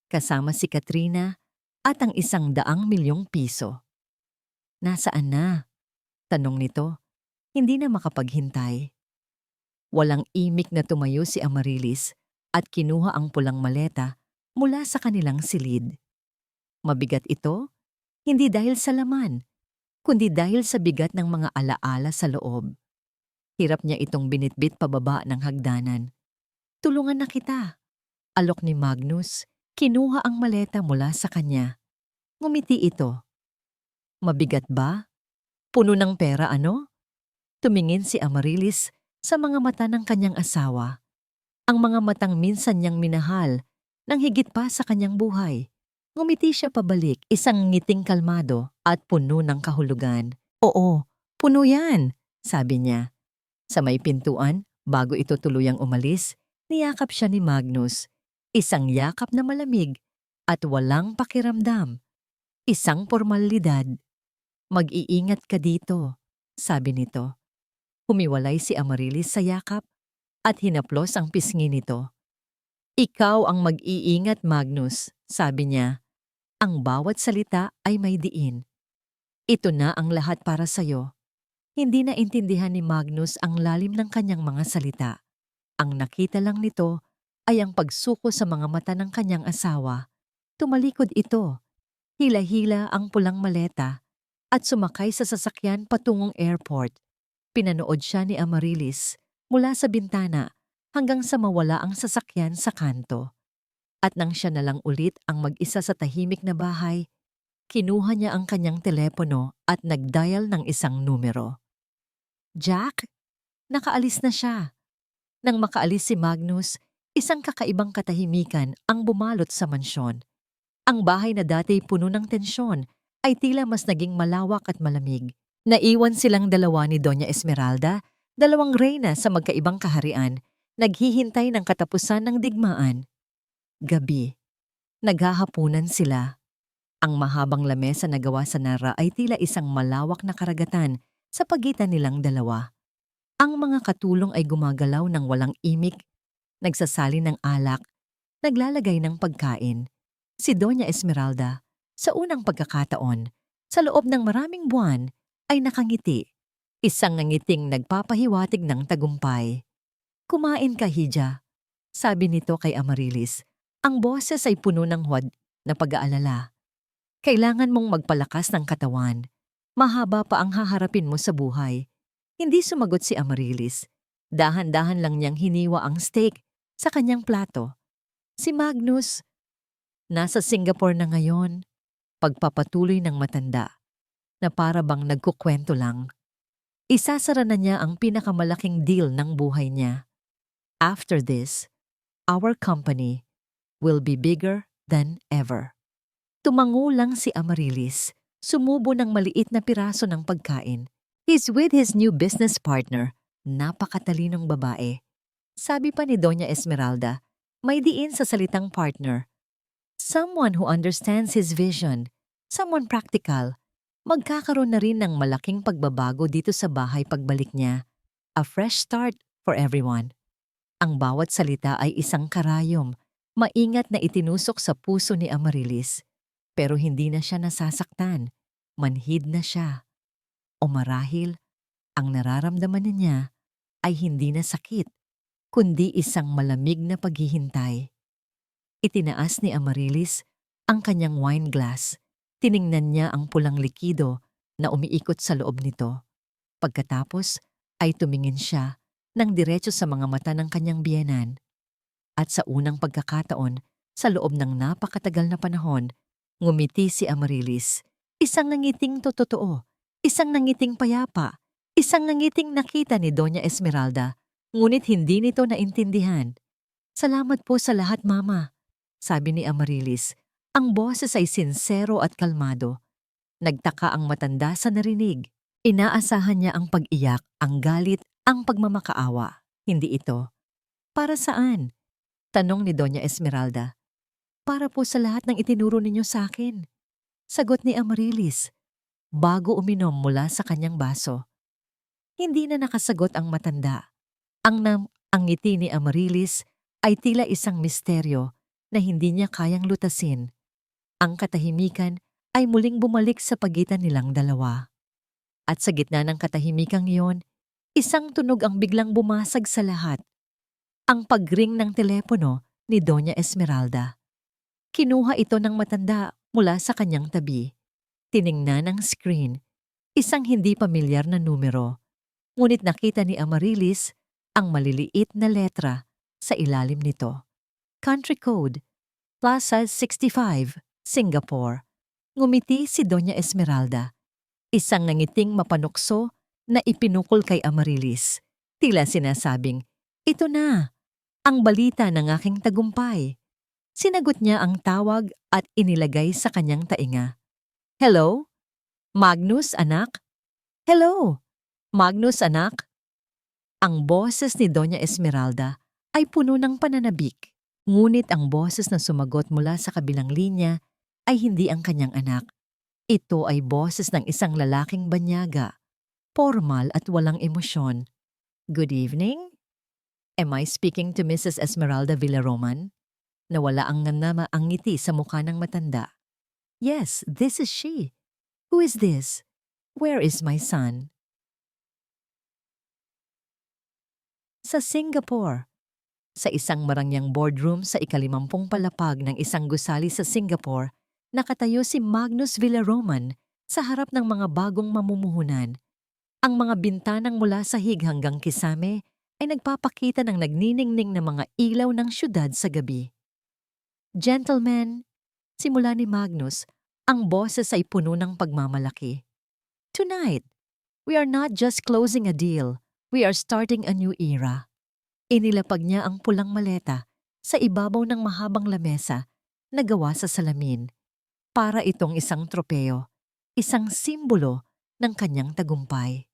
kasama si Katrina at ang 100 milyong piso. Nasaan na? Tanong nito, hindi na makapaghintay. Walang imik na tumayo si Amarilis at kinuha ang pulang maleta mula sa kanilang silid. Mabigat ito, hindi dahil sa laman, kundi dahil sa bigat ng mga alaala sa loob. Hirap niya itong binitbit pababa ng hagdanan. Tulungan na kita. Alok ni Magnus, kinuha ang maleta mula sa kanya. Ngumiti ito. Mabigat ba? Puno ng pera ano? Tumingin si Amarilis sa mga mata ng kanyang asawa. Ang mga matang minsan niyang minahal nang higit pa sa kanyang buhay. Ngumiti siya pabalik, isang ngiting kalmado at puno ng kahulugan. Oo, puno yan, sabi niya. Sa may pintuan, bago ito tuluyang umalis, niyakap siya ni Magnus. Isang yakap na malamig at walang pakiramdam. Isang formalidad. Mag-iingat ka dito, sabi nito. Humiwalay si Amarilis sa yakap at hinaplos ang pisngi nito. Ikaw ang mag-iingat, Magnus, sabi niya. Ang bawat salita ay may diin. Ito na ang lahat para sa'yo. Hindi na intindihan ni Magnus ang lalim ng kanyang mga salita. Ang nakita lang nito ay ang pagsuko sa mga mata ng kanyang asawa. Tumalikod ito. Hila-hila ang pulang maleta at sumakay sa sasakyan patungong airport. Pinanood siya ni Amarilis mula sa bintana hanggang sa mawala ang sasakyan sa kanto. At nang siya na lang ulit ang mag-isa sa tahimik na bahay, kinuha niya ang kanyang telepono at nag-dial ng isang numero. Jack? Nakaalis na siya. Nang makaalis si Magnus, isang kakaibang katahimikan ang bumalot sa mansyon. Ang bahay na dati puno ng tensyon ay tila mas naging malawak at malamig. Naiwan silang dalawa ni Doña Esmeralda, dalawang reyna sa magkaibang kaharian, naghihintay ng katapusan ng digmaan. Gabi. Naghahapunan sila. Ang mahabang lamesa na gawa sa nara ay tila isang malawak na karagatan sa pagitan nilang dalawa. Ang mga katulong ay gumagalaw ng walang imik, nagsasali ng alak, naglalagay ng pagkain. Si Doña Esmeralda, sa unang pagkakataon, sa loob ng maraming buwan, ay nakangiti. Isang ngiting nagpapahiwatig ng tagumpay. Kumain ka, Hija, sabi nito kay Amarilis. Ang boses ay puno ng huwad na pag-aalala. Kailangan mong magpalakas ng katawan. Mahaba pa ang haharapin mo sa buhay. Hindi sumagot si Amarilis. Dahan-dahan lang niyang hiniwa ang steak sa kanyang plato. Si Magnus, nasa Singapore na ngayon, pagpapatuloy ng matanda, na para bang nagkukwento lang. Isasara na niya ang pinakamalaking deal ng buhay niya. After this, our company will be bigger than ever. Tumango lang si Amarilis, sumubo ng maliit na piraso ng pagkain. He's with his new business partner, napakatalinong babae. Sabi pa ni Doña Esmeralda, may diin sa salitang partner. Someone who understands his vision, someone practical. Magkakaroon na rin ng malaking pagbabago dito sa bahay pagbalik niya. A fresh start for everyone. Ang bawat salita ay isang karayom, maingat na itinusok sa puso ni Amarilis. Pero hindi na siya nasasaktan, manhid na siya. O marahil, ang nararamdaman niya ay hindi na sakit, kundi isang malamig na paghihintay. Itinaas ni Amarilis ang kanyang wine glass. Tiningnan niya ang pulang likido na umiikot sa loob nito. Pagkatapos ay tumingin siya ng diretso sa mga mata ng kanyang biyenan. At sa unang pagkakataon, sa loob ng napakatagal na panahon, ngumiti si Amarilis. Isang nangiting totoo, isang nangiting payapa, isang nangiting nakita ni Doña Esmeralda, ngunit hindi nito naintindihan. Salamat po sa lahat, Mama, sabi ni Amarilis. Ang boses ay sinsero at kalmado. Nagtaka ang matanda sa narinig. Inaasahan niya ang pag-iyak, ang galit Ang pagmamakaawa, hindi ito. Para saan? Tanong ni Doña Esmeralda. Para po sa lahat ng itinuro ninyo sa akin. Sagot ni Amarilis, bago uminom mula sa kanyang baso. Hindi na nakasagot ang matanda. Ang ngiti ni Amarilis ay tila isang misteryo na hindi niya kayang lutasin. Ang katahimikan ay muling bumalik sa pagitan nilang dalawa. At sa gitna ng katahimikang iyon, isang tunog ang biglang bumasag sa lahat. Ang pagring ng telepono ni Doña Esmeralda. Kinuha ito ng matanda mula sa kanyang tabi. Tiningnan ang screen, isang hindi pamilyar na numero. Ngunit nakita ni Amarilis ang maliliit na letra sa ilalim nito. Country code, Plaza 65, Singapore. Ngumiti si Doña Esmeralda. Isang nangiting mapanukso na ipinukol kay Amarilis. Tila sinasabing, ito na, ang balita ng aking tagumpay. Sinagot niya ang tawag at inilagay sa kanyang tainga. Hello? Magnus, anak? Hello? Magnus, anak? Ang boses ni Doña Esmeralda ay puno ng pananabik. Ngunit ang boses na sumagot mula sa kabilang linya ay hindi ang kanyang anak. Ito ay boses ng isang lalaking banyaga, formal at walang emosyon. Good evening? Am I speaking to Mrs. Esmeralda Villaroman? Nawala ang ngiti sa mukha ng matanda. Yes, this is she. Who is this? Where is my son? Sa Singapore. Sa isang marangyang boardroom sa ika-50 palapag ng isang gusali sa Singapore, nakatayo si Magnus Villaroman sa harap ng mga bagong mamumuhunan. Ang mga bintanang mula sahig hanggang kisame ay nagpapakita ng nagniningning na mga ilaw ng syudad sa gabi. Gentlemen, simula ni Magnus, ang boses ay puno ng pagmamalaki. Tonight, we are not just closing a deal, we are starting a new era. Inilapag niya ang pulang maleta sa ibabaw ng mahabang lamesa na gawa sa salamin. Para itong isang tropeo, isang simbolo ng kanyang tagumpay.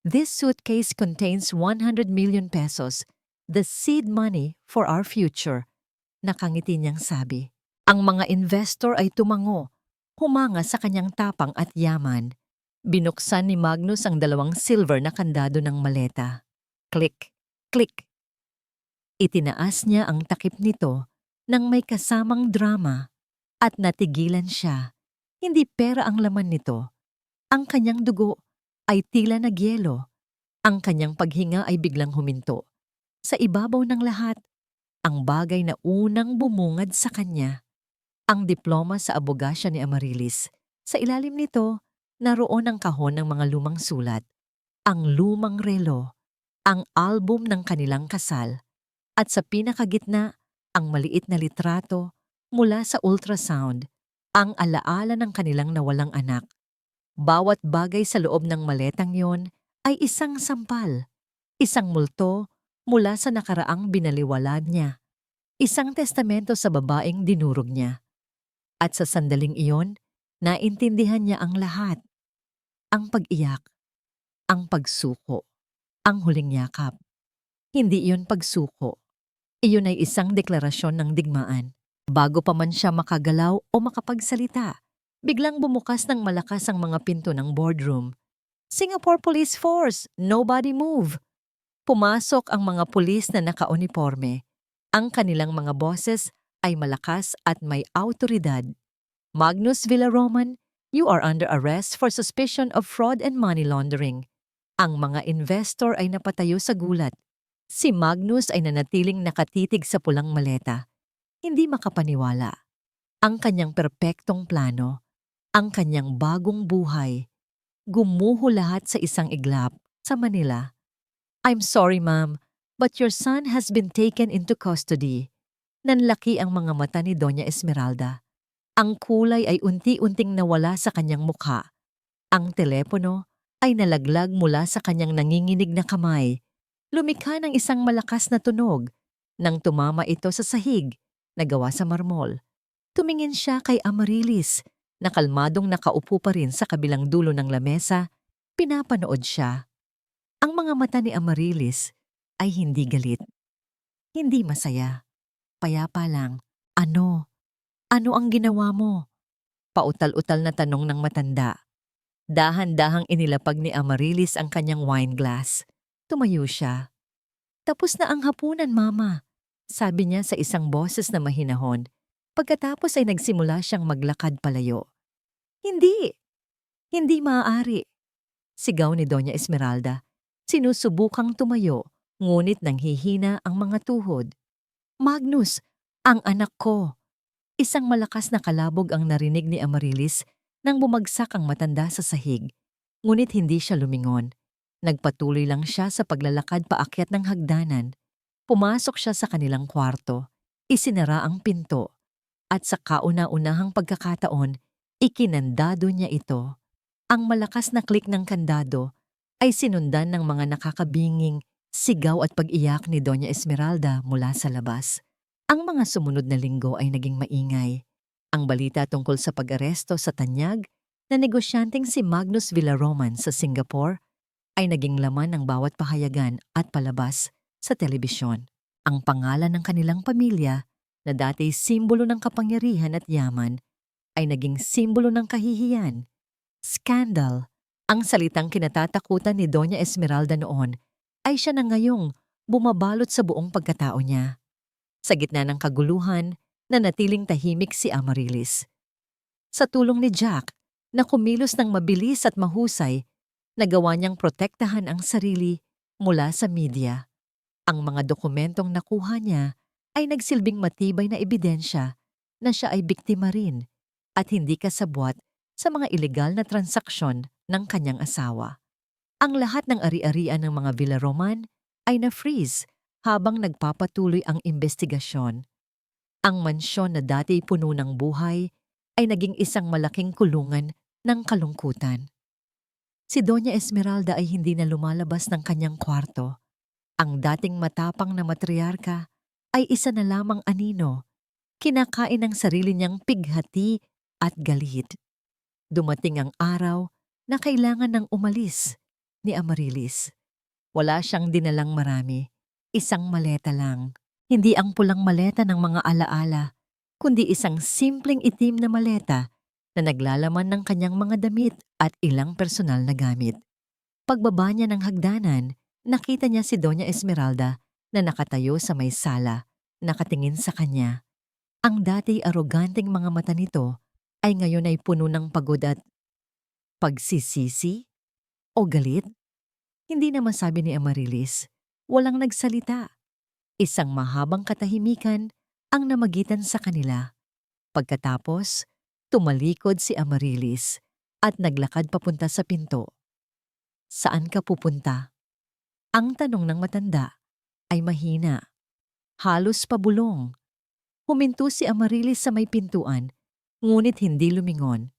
This suitcase contains 100 million pesos, the seed money for our future. Nakangiti niyang sabi. Ang mga investor ay tumango, humanga sa kanyang tapang at yaman. Binuksan ni Magnus ang 2 silver na kandado ng maleta. Click, click. Itinaas niya ang takip nito nang may kasamang drama at natigilan siya. Hindi pera ang laman nito. Ang kanyang dugo ay tila nagyelo. Ang kanyang paghinga ay biglang huminto. Sa ibabaw ng lahat, ang bagay na unang bumungad sa kanya. Ang diploma sa abogasya ni Amarilis. Sa ilalim nito, naroon ang kahon ng mga lumang sulat, ang lumang relo, ang album ng kanilang kasal, at sa pinakagitna, ang maliit na litrato mula sa ultrasound, ang alaala ng kanilang nawalang anak. Bawat bagay sa loob ng maletang yon ay isang sampal, isang multo mula sa nakaraang binaliwalad niya, isang testamento sa babaeng dinurog niya. At sa sandaling iyon, naintindihan niya ang lahat. Ang pag-iyak, ang pagsuko, ang huling yakap. Hindi iyon pagsuko. Iyon ay isang deklarasyon ng digmaan. Bago pa man siya makagalaw o makapagsalita, biglang bumukas ng malakas ang mga pinto ng boardroom. Singapore Police Force, nobody move! Pumasok ang mga pulis na nakauniforme. Ang kanilang mga boses ay malakas at may awtoridad. Magnus Villaroman, you are under arrest for suspicion of fraud and money laundering. Ang mga investor ay napatayo sa gulat. Si Magnus ay nanatiling nakatitig sa pulang maleta. Hindi makapaniwala. Ang kanyang perpektong plano, ang kanyang bagong buhay, gumuho lahat sa isang iglap sa Manila. I'm sorry, ma'am, but your son has been taken into custody. Nanlaki ang mga mata ni Doña Esmeralda. Ang kulay ay unti-unting nawala sa kanyang mukha. Ang telepono ay nalaglag mula sa kanyang nanginginig na kamay. Lumikha ng isang malakas na tunog nang tumama ito sa sahig na gawa sa marmol. Tumingin siya kay Amarilis na kalmadong nakaupo pa rin sa kabilang dulo ng lamesa. Pinapanood siya. Ang mga mata ni Amarilis ay hindi galit, hindi masaya, payapa lang. Ano? Ano ang ginawa mo? Pautal-utal na tanong ng matanda. Dahan-dahang inilapag ni Amarilis ang kanyang wine glass. Tumayo siya. Tapos na ang hapunan, Mama, sabi niya sa isang boses na mahinahon. Pagkatapos ay nagsimula siyang maglakad palayo. Hindi! Hindi maaari! Sigaw ni Doña Esmeralda. Sinusubukang tumayo, ngunit nanghihina ang mga tuhod. Magnus, ang anak ko! Isang malakas na kalabog ang narinig ni Amarilis nang bumagsak ang matanda sa sahig. Ngunit hindi siya lumingon. Nagpatuloy lang siya sa paglalakad paakyat ng hagdanan. Pumasok siya sa kanilang kwarto, isinara ang pinto, at sa kauna-unahang pagkakataon, ikinandado niya ito. Ang malakas na klik ng kandado ay sinundan ng mga nakakabinging sigaw at pag-iyak ni Doña Esmeralda mula sa labas. Ang mga sumunod na linggo ay naging maingay. Ang balita tungkol sa pag-aresto sa tanyag na negosyanteng si Magnus Villaroman sa Singapore ay naging laman ng bawat pahayagan at palabas sa telebisyon. Ang pangalan ng kanilang pamilya na dati simbolo ng kapangyarihan at yaman ay naging simbolo ng kahihiyan. Scandal, ang salitang kinatatakutan ni Doña Esmeralda noon, ay siya na ngayong bumabalot sa buong pagkatao niya. Sa gitna ng kaguluhan, nanatiling tahimik si Amarilis. Sa tulong ni Jack, na kumilos ng mabilis at mahusay, nagawa niyang protektahan ang sarili mula sa media. Ang mga dokumentong nakuha niya ay nagsilbing matibay na ebidensya na siya ay biktima rin at hindi kasabwat sa mga ilegal na transaksyon ng kanyang asawa. Ang lahat ng ari-arian ng mga Villaroman ay na-freeze habang nagpapatuloy ang investigasyon. Ang mansyon na dati puno ng buhay ay naging isang malaking kulungan ng kalungkutan. Si Doña Esmeralda ay hindi na lumalabas ng kanyang kwarto. Ang dating matapang na matriarka ay isa na lamang anino, kinakain ang sarili niyang pighati at galit. Dumating ang araw na kailangan ng umalis ni Amarilis. Wala siyang dinalang marami, isang maleta lang. Hindi ang pulang maleta ng mga alaala, kundi isang simpleng itim na maleta na naglalaman ng kanyang mga damit at ilang personal na gamit. Pagbaba niya ng hagdanan, nakita niya si Doña Esmeralda na nakatayo sa may sala, nakatingin sa kanya. Ang dati aroganteng mga mata nito ay ngayon ay puno ng pagod at pagsisisi o galit. Hindi na masabi ni Amarilis, walang nagsalita. Isang mahabang katahimikan ang namagitan sa kanila. Pagkatapos, tumalikod si Amarilis at naglakad papunta sa pinto. Saan ka pupunta? Ang tanong ng matanda ay mahina, halos pabulong. Huminto si Amarilis sa may pintuan, ngunit hindi lumingon.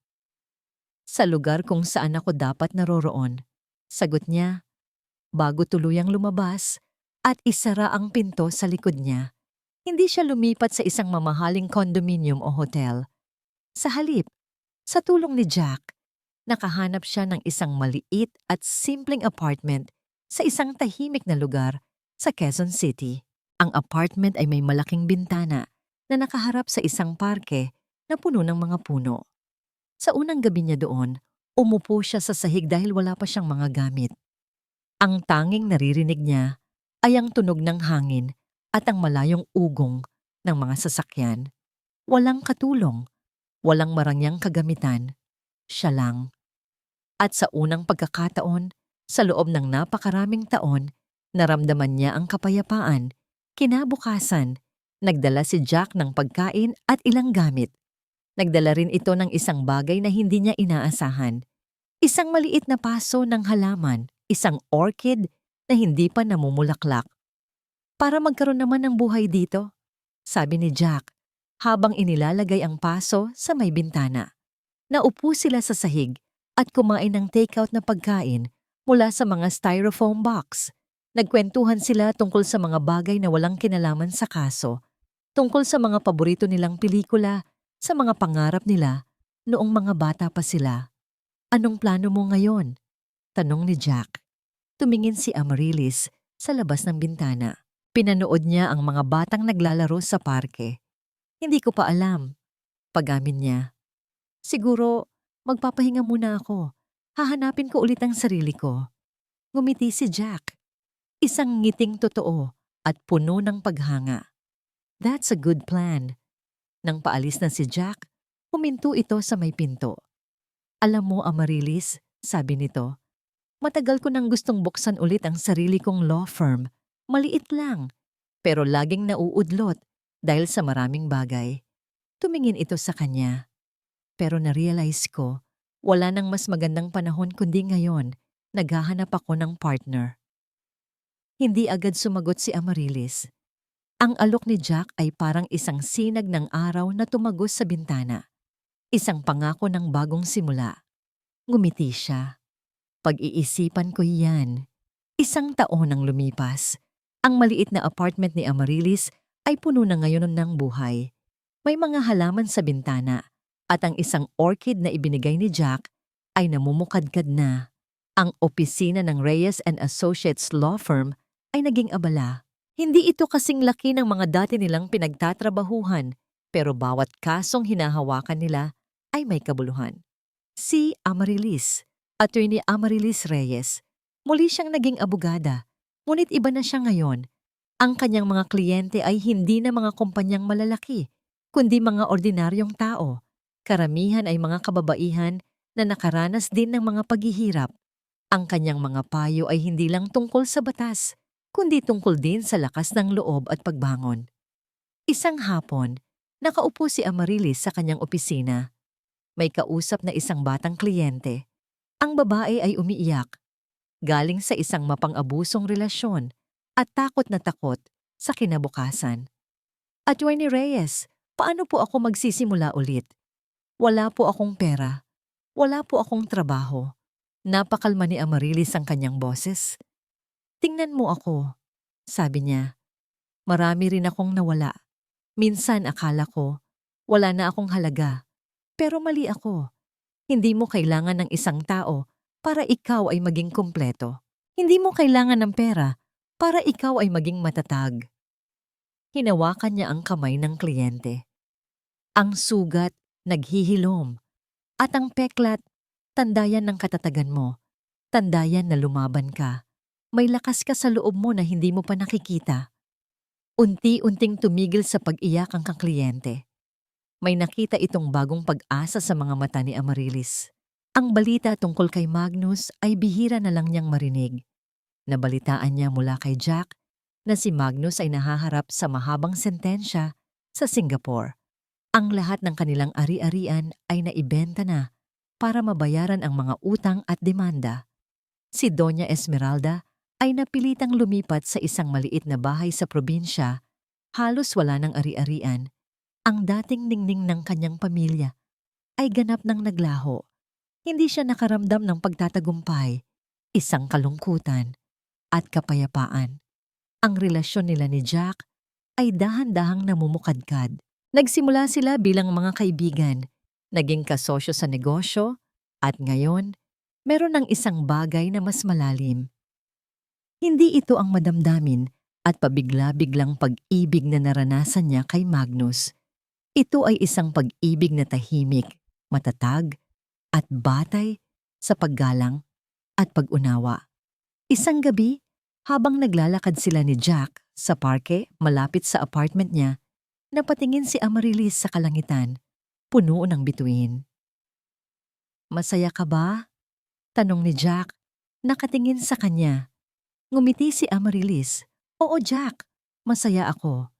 Sa lugar kung saan ako dapat naroroon, sagot niya, bago tuluyang lumabas at isara ang pinto sa likod niya. Hindi siya lumipat sa isang mamahaling condominium o hotel. Sa halip, sa tulong ni Jack, nakahanap siya ng isang maliit at simpleng apartment sa isang tahimik na lugar sa Quezon City. Ang apartment ay may malaking bintana na nakaharap sa isang parke na puno ng mga puno. Sa unang gabi niya doon, umupo siya sa sahig dahil wala pa siyang mga gamit. Ang tanging naririnig niya ay ang tunog ng hangin at ang malayong ugong ng mga sasakyan. Walang katulong, walang marangyang kagamitan, siya lang. At sa unang pagkakataon, sa loob ng napakaraming taon, naramdaman niya ang kapayapaan. Kinabukasan, nagdala si Jack ng pagkain at ilang gamit. Nagdala rin ito ng isang bagay na hindi niya inaasahan. Isang maliit na paso ng halaman, isang orchid na hindi pa namumulaklak. Para magkaroon naman ng buhay dito, sabi ni Jack, habang inilalagay ang paso sa may bintana. Naupo sila sa sahig at kumain ng takeout na pagkain mula sa mga styrofoam box. Nagkwentuhan sila tungkol sa mga bagay na walang kinalaman sa kaso, tungkol sa mga paborito nilang pelikula, sa mga pangarap nila noong mga bata pa sila. Anong plano mo ngayon? Tanong ni Jack. Tumingin si Amaryllis sa labas ng bintana. Pinanood niya ang mga batang naglalaro sa parke. Hindi ko pa alam. Pag-amin niya. Siguro, magpapahinga muna ako. Hahanapin ko ulit ang sarili ko. Ngumiti si Jack. Isang ngiting totoo at puno ng paghanga. That's a good plan. Nang paalis na si Jack, huminto ito sa may pinto. Alam mo, Amaryllis, sabi nito, matagal ko nang gustong buksan ulit ang sarili kong law firm. Maliit lang, pero laging nauudlot dahil sa maraming bagay. Tumingin ito sa kanya. Pero na-realize ko, wala nang mas magandang panahon kundi ngayon, naghahanap ako ng partner. Hindi agad sumagot si Amaryllis. Ang alok ni Jack ay parang isang sinag ng araw na tumagos sa bintana. Isang pangako ng bagong simula. Ngumiti siya. Pag-iisipan ko yan. Isang taon ang lumipas. Ang maliit na apartment ni Amaryllis ay puno na ngayon ng buhay. May mga halaman sa bintana at ang isang orchid na ibinigay ni Jack ay namumukadkad na. Ang opisina ng Reyes and Associates Law Firm ay naging abala. Hindi ito kasing laki ng mga dati nilang pinagtatrabahuhan, pero bawat kasong hinahawakan nila ay may kabuluhan. Si Amaryllis, Attorney Amaryllis Reyes, muli siyang naging abogada, ngunit iba na siya ngayon. Ang kanyang mga kliyente ay hindi na mga kumpanyang malalaki, kundi mga ordinaryong tao. Karamihan ay mga kababaihan na nakaranas din ng mga paghihirap. Ang kanyang mga payo ay hindi lang tungkol sa batas, kundi tungkol din sa lakas ng loob at pagbangon. Isang hapon, nakaupo si Amaryllis sa kanyang opisina. May kausap na isang batang kliyente. Ang babae ay umiiyak, galing sa isang mapang-abusong relasyon at takot na takot sa kinabukasan. Attorney Reyes, paano po ako magsisimula ulit? Wala po akong pera. Wala po akong trabaho. Napakalma ni Amaryllis ang kanyang boses. Tingnan mo ako, sabi niya. Marami rin akong nawala. Minsan akala ko, wala na akong halaga. Pero mali ako. Hindi mo kailangan ng isang tao para ikaw ay maging kumpleto. Hindi mo kailangan ng pera para ikaw ay maging matatag. Hinawakan niya ang kamay ng kliyente. Ang sugat, naghihilom. At ang peklat, tandayan ng katatagan mo. Tandayan na lumaban ka. May lakas ka sa loob mo na hindi mo pa nakikita. Unti-unting tumigil sa pag-iyak ang kakliyente. May nakita itong bagong pag-asa sa mga mata ni Amaryllis. Ang balita tungkol kay Magnus ay bihira na lang niyang marinig. Nabalitaan niya mula kay Jack na si Magnus ay nahaharap sa mahabang sentensya sa Singapore. Ang lahat ng kanilang ari-arian ay naibenta na para mabayaran ang mga utang at demanda. Si Doña Esmeralda ay napilitang lumipat sa isang maliit na bahay sa probinsya, halos wala ng ari-arian. Ang dating ningning ng kanyang pamilya ay ganap ng naglaho. Hindi siya nakaramdam ng pagtatagumpay, isang kalungkutan at kapayapaan. Ang relasyon nila ni Jack ay dahan-dahang namumukadkad. Nagsimula sila bilang mga kaibigan, naging kasosyo sa negosyo, at ngayon, meron ng isang bagay na mas malalim. Hindi ito ang madamdamin at pabigla-biglang pag-ibig na naranasan niya kay Magnus. Ito ay isang pag-ibig na tahimik, matatag, at batay sa paggalang at pag-unawa. Isang gabi, habang naglalakad sila ni Jack sa parke malapit sa apartment niya, napatingin si Amaryllis sa kalangitan, puno ng bituin. Masaya ka ba? Tanong ni Jack, nakatingin sa kanya. Ngumiti si Amaryllis. Oo, Jack, masaya ako.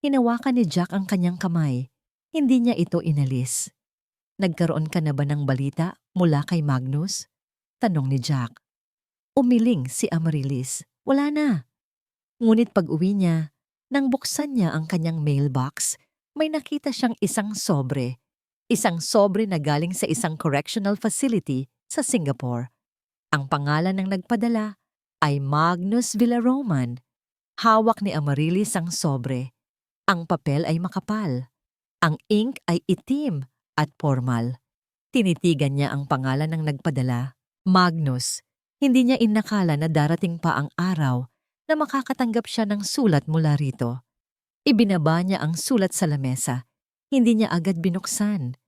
Hinawakan ni Jack ang kanyang kamay. Hindi niya ito inalis. Nagkaroon ka na ba ng balita mula kay Magnus? Tanong ni Jack. Umiling si Amaryllis. Wala na. Ngunit pag-uwi niya, nang buksan niya ang kanyang mailbox, may nakita siyang isang sobre. Isang sobre na galing sa isang correctional facility sa Singapore. Ang pangalan ng nagpadala ay Magnus Villaroman. Hawak ni Amaryllis ang sobre. Ang papel ay makapal. Ang ink ay itim at formal. Tinitigan niya ang pangalan ng nagpadala, Magnus. Hindi niya inakala na darating pa ang araw na makakatanggap siya ng sulat mula rito. Ibinaba niya ang sulat sa lamesa. Hindi niya agad binuksan.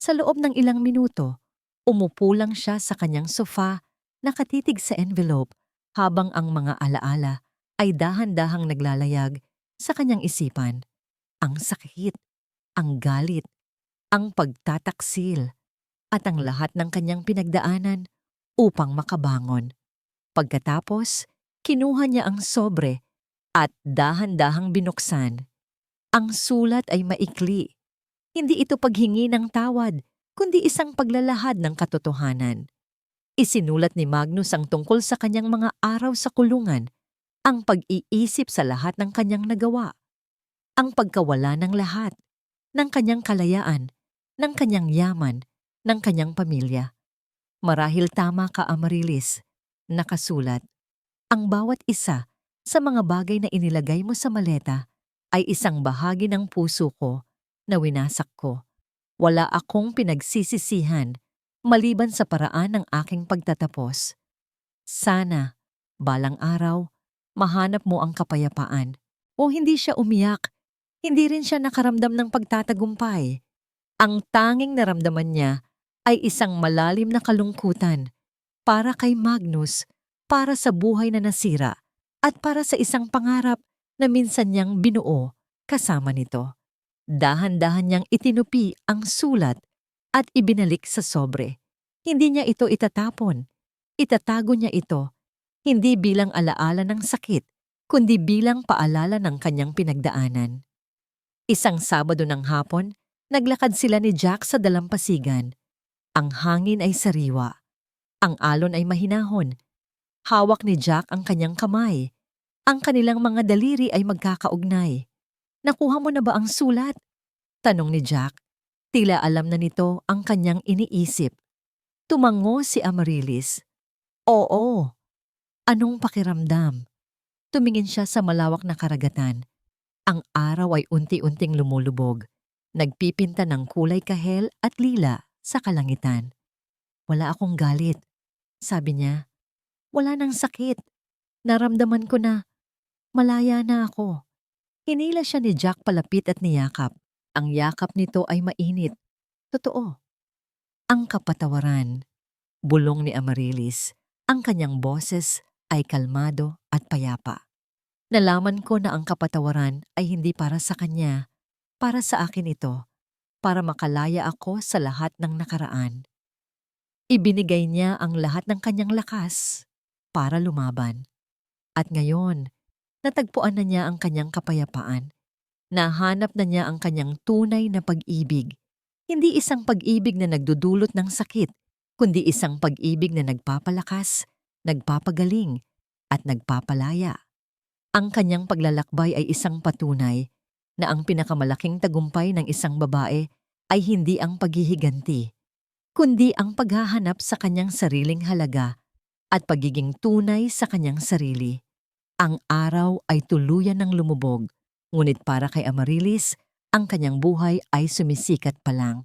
Sa loob ng ilang minuto, umupo lang siya sa kanyang sofa, nakatitig sa envelope habang ang mga alaala ay dahan-dahang naglalayag sa kanyang isipan. Ang sakit, ang galit, ang pagtataksil, at ang lahat ng kanyang pinagdaanan upang makabangon. Pagkatapos, kinuha niya ang sobre at dahan-dahang binuksan. Ang sulat ay maikli. Hindi ito paghingi ng tawad, kundi isang paglalahad ng katotohanan. Isinulat ni Magnus ang tungkol sa kanyang mga araw sa kulungan, ang pag-iisip sa lahat ng kanyang nagawa, ang pagkawala ng lahat, ng kanyang kalayaan, ng kanyang yaman, ng kanyang pamilya. Marahil tama ka, Amarilis, nakasulat. Ang bawat isa sa mga bagay na inilagay mo sa maleta ay isang bahagi ng puso ko na winasak ko. Wala akong pinagsisisihan maliban sa paraan ng aking pagtatapos. Sana, balang araw, mahanap mo ang kapayapaan. O hindi siya umiyak, hindi rin siya nakaramdam ng pagtatagumpay. Ang tanging naramdaman niya ay isang malalim na kalungkutan para kay Magnus, para sa buhay na nasira, at para sa isang pangarap na minsan niyang binuo kasama nito. Dahan-dahan niyang itinupi ang sulat at ibinalik sa sobre. Hindi niya ito itatapon. Itatago niya ito, hindi bilang alaala ng sakit, kundi bilang paalala ng kanyang pinagdaanan. Isang Sabado ng hapon, naglakad sila ni Jack sa dalampasigan. Ang hangin ay sariwa. Ang alon ay mahinahon. Hawak ni Jack ang kanyang kamay. Ang kanilang mga daliri ay magkakaugnay. Nakuha mo na ba ang sulat? Tanong ni Jack. Tila alam na nito ang kanyang iniisip. Tumango si Amarilis. Oo. Anong pakiramdam? Tumingin siya sa malawak na karagatan. Ang araw ay unti-unting lumulubog. Nagpipinta ng kulay kahel at lila sa kalangitan. Wala akong galit, sabi niya. Wala nang sakit. Naramdaman ko na malaya na ako. Hinila siya ni Jack palapit at niyakap. Ang yakap nito ay mainit. Totoo. Ang kapatawaran. Bulong ni Amarilis. Ang kanyang boses ay kalmado at payapa. Nalaman ko na ang kapatawaran ay hindi para sa kanya. Para sa akin ito. Para makalaya ako sa lahat ng nakaraan. Ibinigay niya ang lahat ng kanyang lakas para lumaban. At ngayon, natagpuan na niya ang kanyang kapayapaan. Nahanap na niya ang kanyang tunay na pag-ibig. Hindi isang pag-ibig na nagdudulot ng sakit, kundi isang pag-ibig na nagpapalakas, nagpapagaling, at nagpapalaya. Ang kanyang paglalakbay ay isang patunay na ang pinakamalaking tagumpay ng isang babae ay hindi ang paghihiganti, kundi ang paghahanap sa kanyang sariling halaga at pagiging tunay sa kanyang sarili. Ang araw ay tuluyan ng lumubog, ngunit para kay Amarilis, ang kanyang buhay ay sumisikat pa lang.